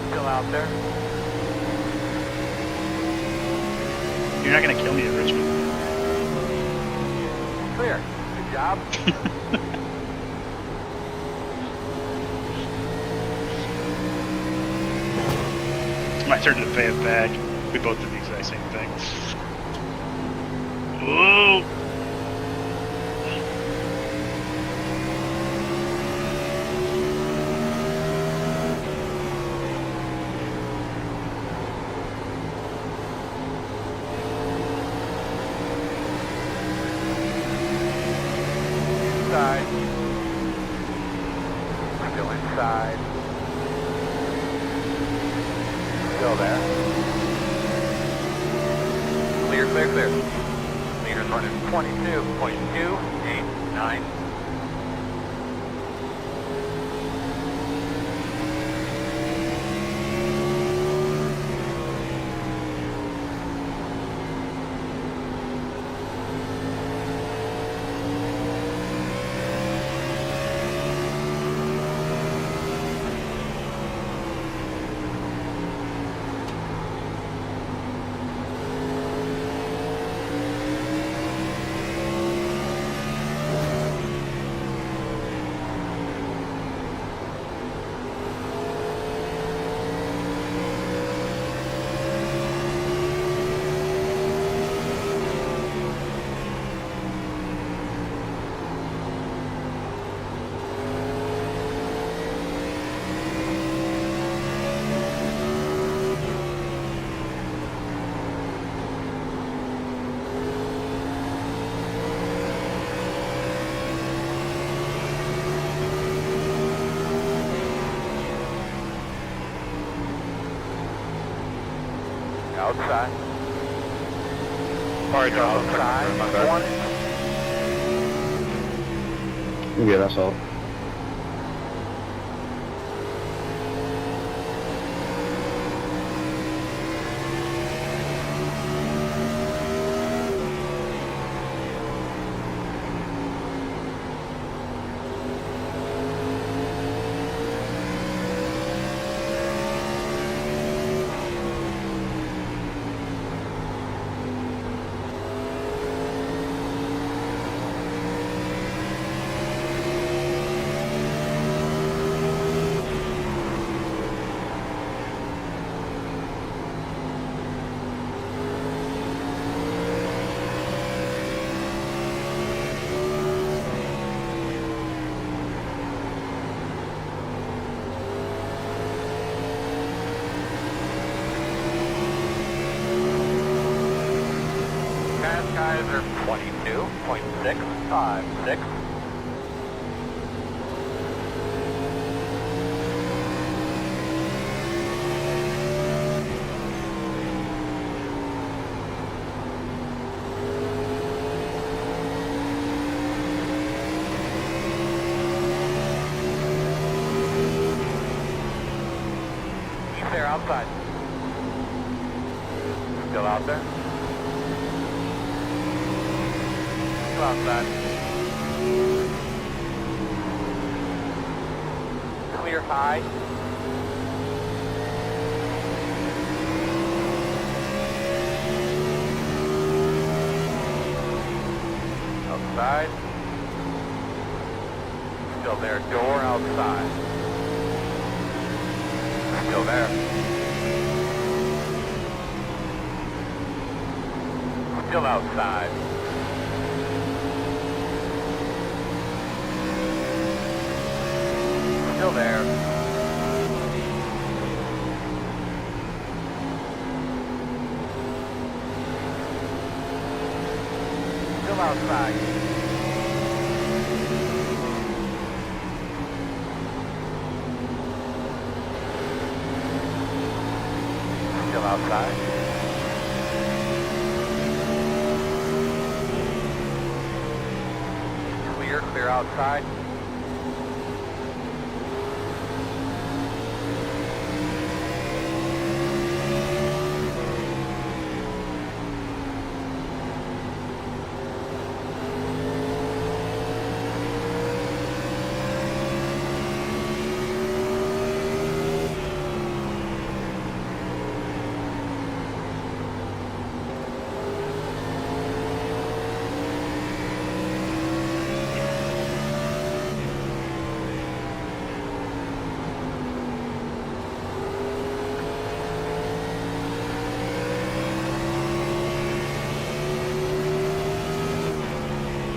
Still out there. You're not gonna kill me at Richmond. Clear. Good job. My turn to pay it back. We both did the exact same thing. Whoa! Inside. Still inside. Still there. Clear, clear, clear. Meters running 22.289. Outside. Alright, John. Outside. My bad. Yeah, that's all. Guys are 22.656. He's there outside. Still out there? Outside. Clear high. Outside. Still there. Door outside. Still there. Still outside. Still there. Still outside. Still outside. Clear outside.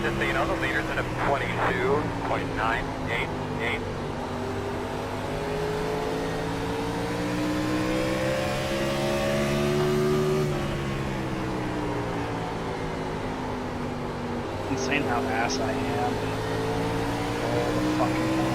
Just so you know, the leader's in a 22.988. Insane how ass I am all the fucking time.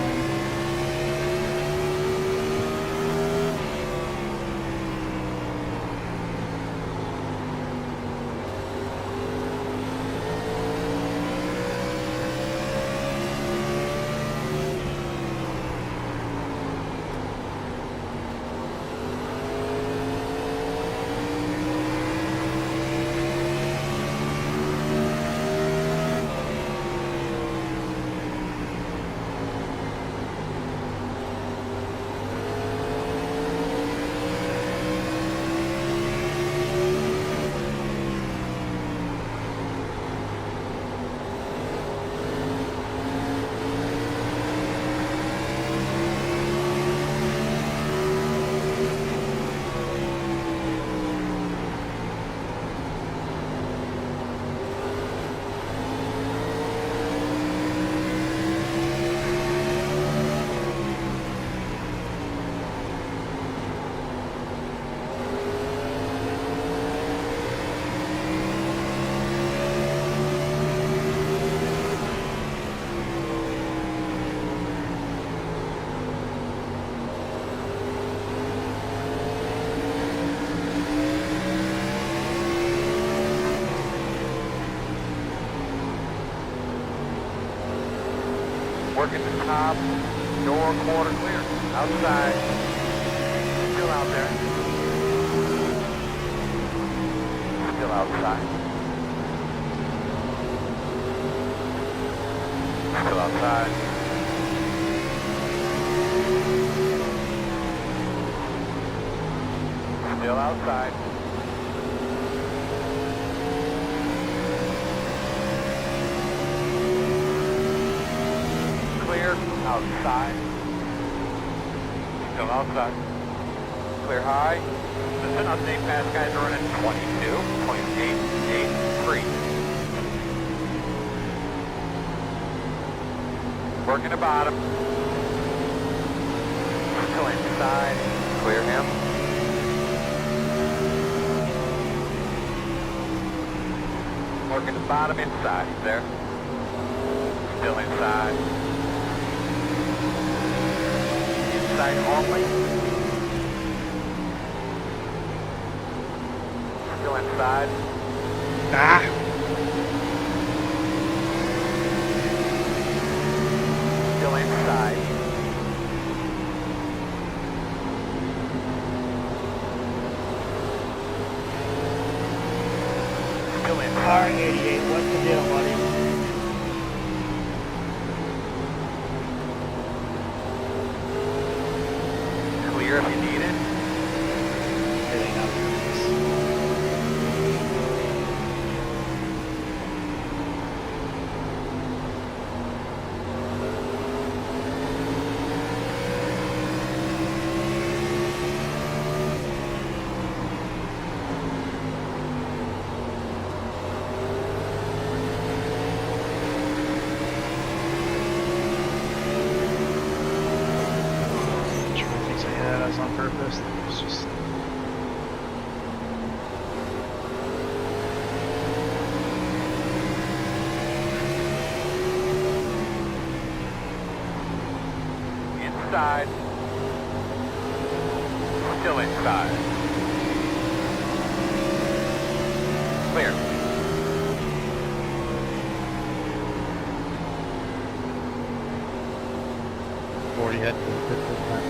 Working the top, door quarter clear. Outside. Still out there. Still outside. Still outside. Still outside. Outside. Still outside. Clear high. Listen, update pass guys are running 22.883. Working the bottom. Still inside. Clear him. Working the bottom inside. He's there. Still inside. Inside only. Still inside. Ah! Still inside. Still inside. R88, what's the deal, buddy? Clear if you need it. It ain't up. inside. Still inside. Clear. Already had to pit this time.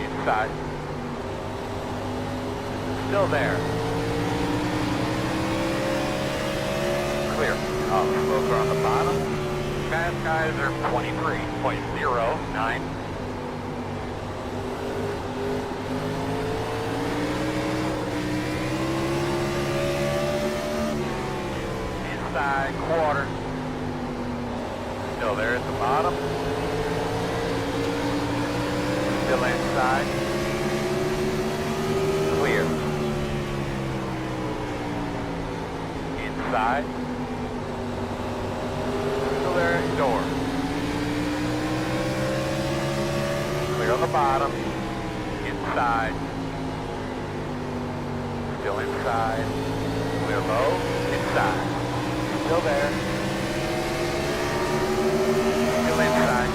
Inside. Still there. Clear. Oh, those are on the bottom. Fast guys are 23.09. Inside quarter. Still there at the bottom. Still inside. Clear. Inside. Still there at door. Clear on the bottom. Inside. Still inside. Clear low. Inside. Still there. Still inside.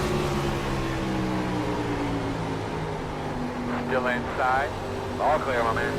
Still inside. All clear, my man.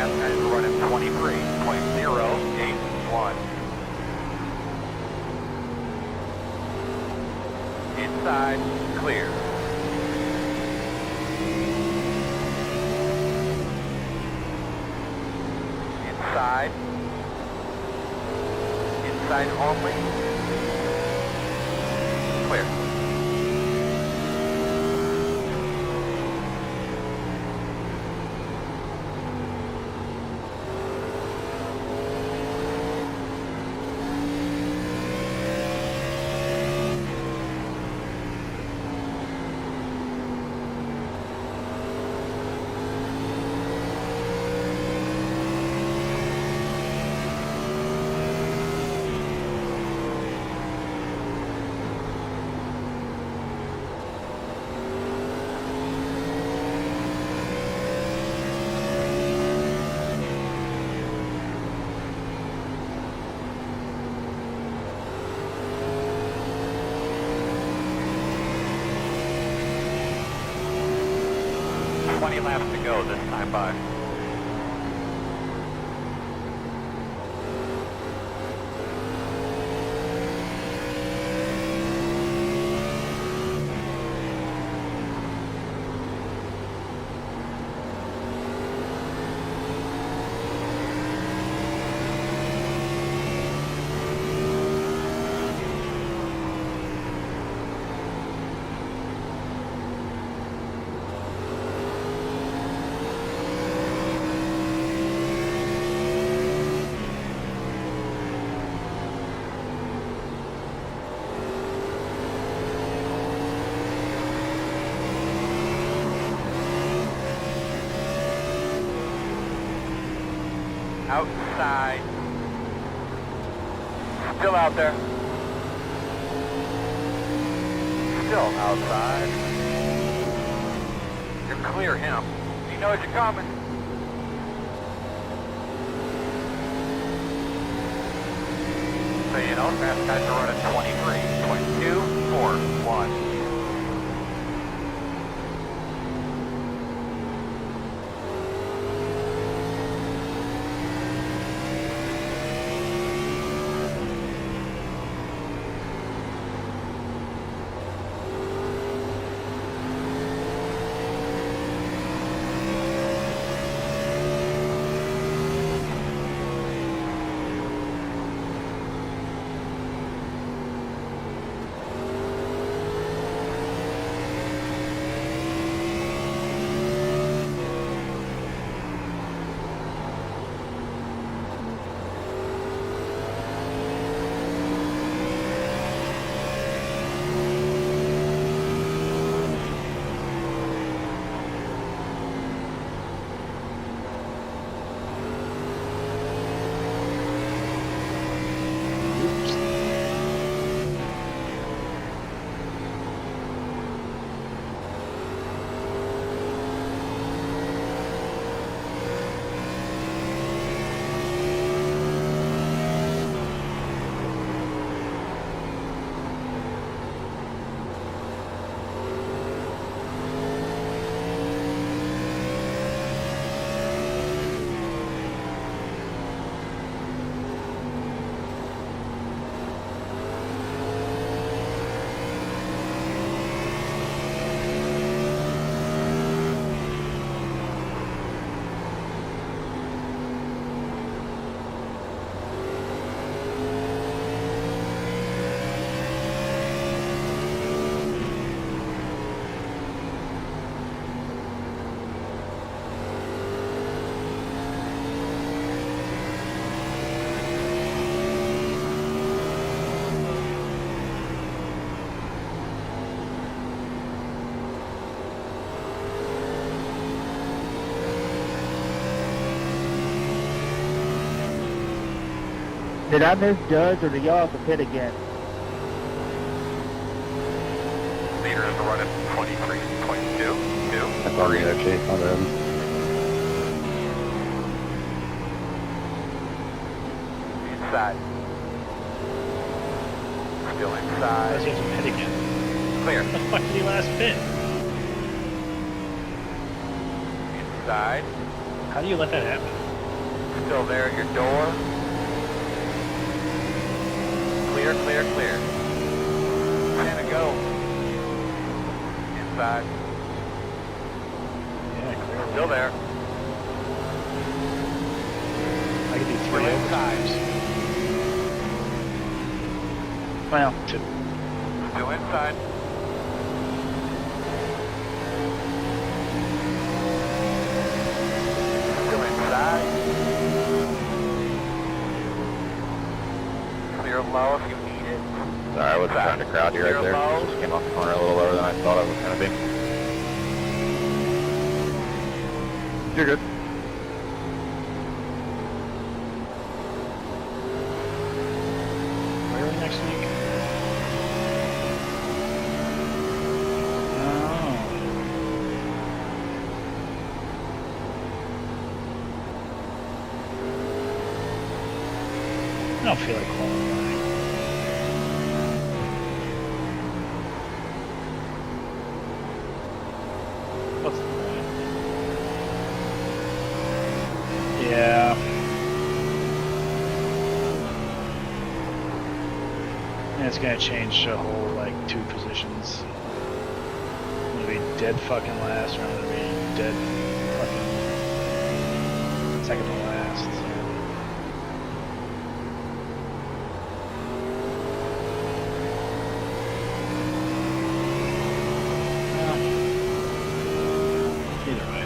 Guys are running 23.081. Inside, clear. Inside. Inside only. Clear. Laps to go this time by. Outside. Still out there. Still outside. You're clear him. He knows you're coming. So you know, fast guys are running 23.241. Did I misjudge or did y'all have to pit again? Leader is running 23.22. That's already actually, my bad. Inside. Still inside. Let's get some pit again. Clear. What the fuck did he last pit? Inside. How do you let that happen? Still there at your door. Clear, clear, clear. 10 to go. Inside. Yeah, clear. Still there. I can do 3 Still inside. Well, 2. Still inside. Still inside. Clear low if you need it. Sorry, I wasn't trying to crowd you right there. Just came off the corner a little lower than I thought I was going to be. You're good. Where are we next week? I don't feel like qualifying. What's the point? Yeah. And it's gonna change a whole, like, 2 positions. I'm gonna be dead fucking last, or I'm gonna be dead fucking second to last. So. Either way.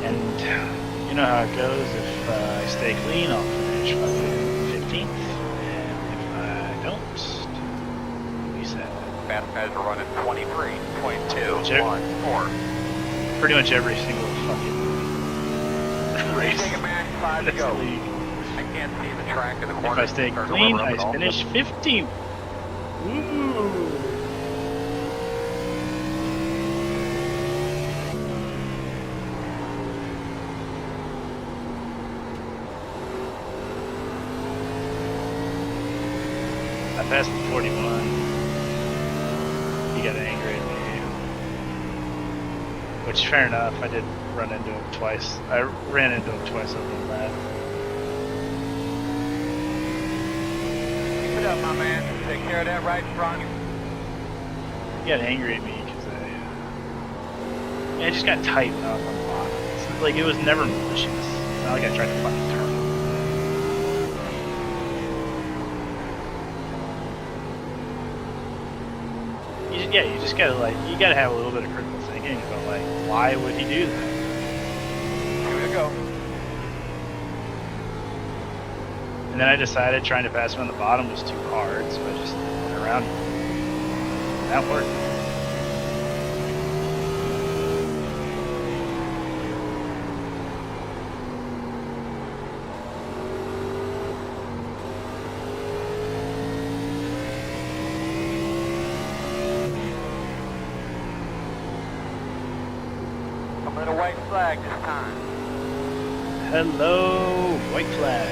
And you know how it goes. If I stay clean, I'll finish fucking 15th. And if I don't, we said. Fast guys are running 23.214. Pretty much every single fucking race. Take a back, 5 to this go. league. I can't see the track in the If corner. I stay Start to clean, rubber I up at all. finish 15th. Ooh. I passed the 41. He got angry at me. Which, fair enough, I did run into him twice. I ran into him twice over the lap. Keep it up, my man. Take care of that right in front. He got angry at me because I just got tight enough on the bottom. It's like, it was never malicious. It's not like I tried to fucking turn him. You just gotta you gotta have a little bit of critical thinking about why would he do that? Here we go. And then I decided trying to pass him on the bottom was too hard, so I just went around him. That worked. A white flag this time. Hello, white flag.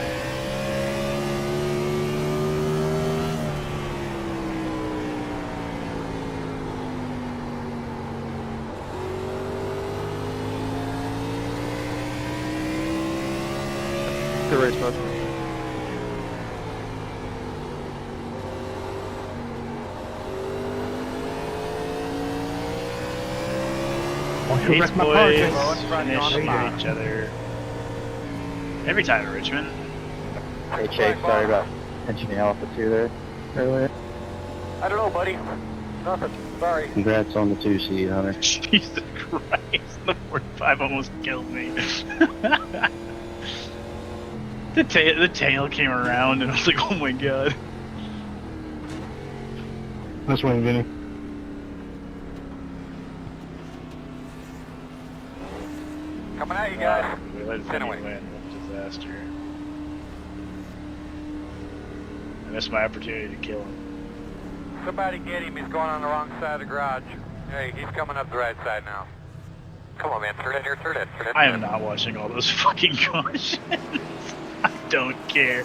Good race, bud. These boys finish each other every time at Richmond. Hey Chase, sorry about pinching the Alpha 2 there earlier. I don't know, buddy. Nothing. Sorry. Congrats on the 2 seed, Hunter. Jesus Christ, the 45 almost killed me. The tail came around and I was like, oh my god. This way, Vinny. Coming at you guys. We let Vinny win. What a disaster. I missed my opportunity to kill him. Somebody get him. He's going on the wrong side of the garage. Hey, he's coming up the right side now. Come on, man. Turn in here. Turn in. Turn in. I am not watching all those fucking cautions. I don't care.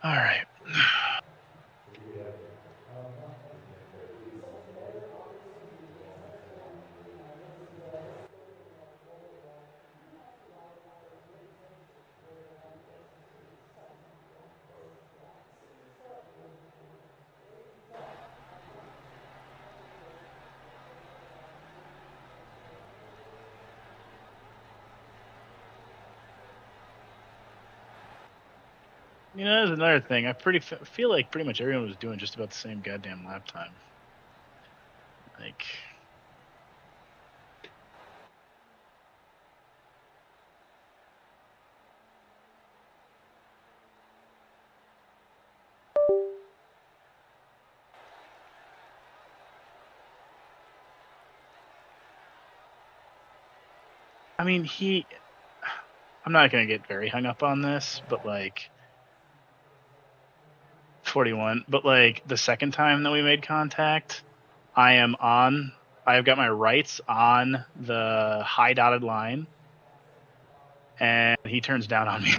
All right. You know, there's another thing. I feel like pretty much everyone was doing just about the same goddamn lap time. Like, I mean, I'm not going to get very hung up on this, but like 41, but like the second time that we made contact, I've got my rights on the high dotted line, and he turns down on me.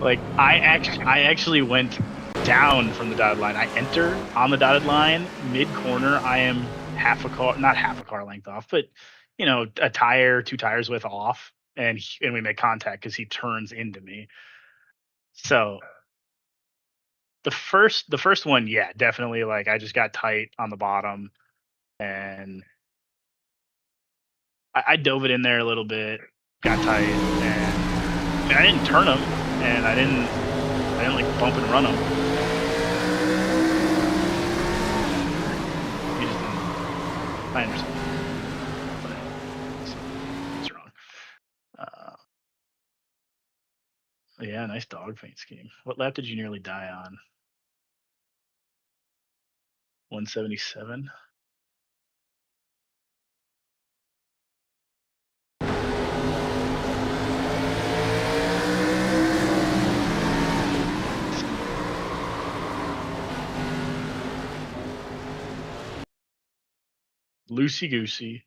Like I actually went down from the dotted line. I enter on the dotted line, mid corner. I am not half a car length off, but a tire, 2 tires width off, and we make contact because he turns into me. So the first one, yeah, definitely. Like I just got tight on the bottom, and I dove it in there a little bit, got tight, and I didn't turn him, and I didn't like bump and run him. He just didn't. I understand. But it's wrong. Yeah, nice dog paint scheme. What lap did you nearly die on? 177. Loosey goosey.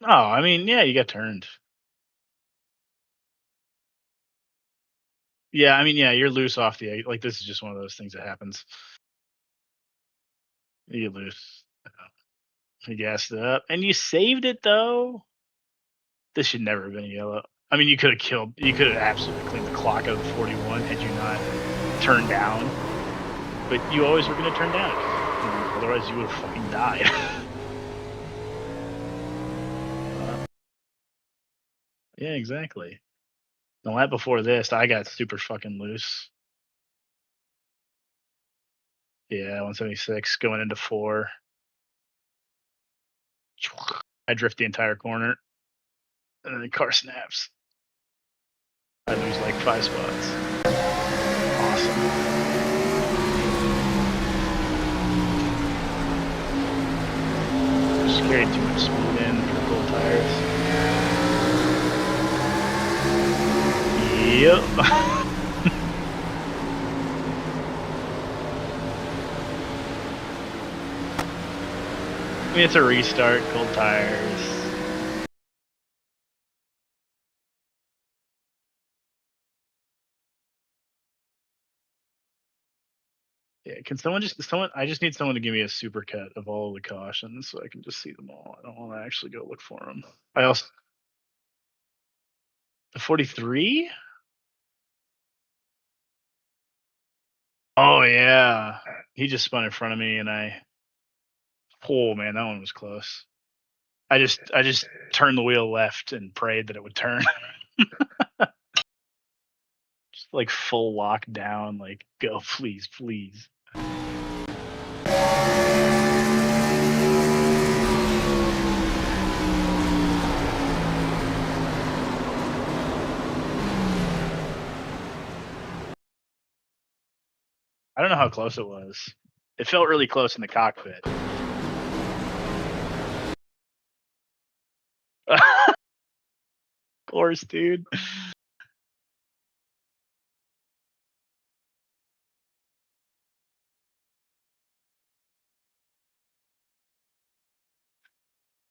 Oh, I mean, yeah, you got turned. Yeah, I mean, yeah, you're loose off the egg. Like, this is just one of those things that happens. You loose. You gassed it up. And you saved it, though. This should never have been a yellow. I mean, you could have absolutely cleaned the clock out of 41 had you not turned down. But you always were going to turn down. Otherwise, you would have fucking died. Yeah, exactly. The lap before this, I got super fucking loose. Yeah, 176 going into 4. I drift the entire corner, and then the car snaps. I lose like 5 spots. Awesome. Just carried too much speed in for cold tires. Yep. I mean, it's a restart, cold tires. Yeah, I just need someone to give me a super cut of all the cautions so I can just see them all. I don't want to actually go look for them. The 43? Oh yeah. He just spun in front of me, and oh man, that one was close. I just turned the wheel left and prayed that it would turn. Just like full lockdown, like go please, please. I don't know how close it was. It felt really close in the cockpit. Of course, dude.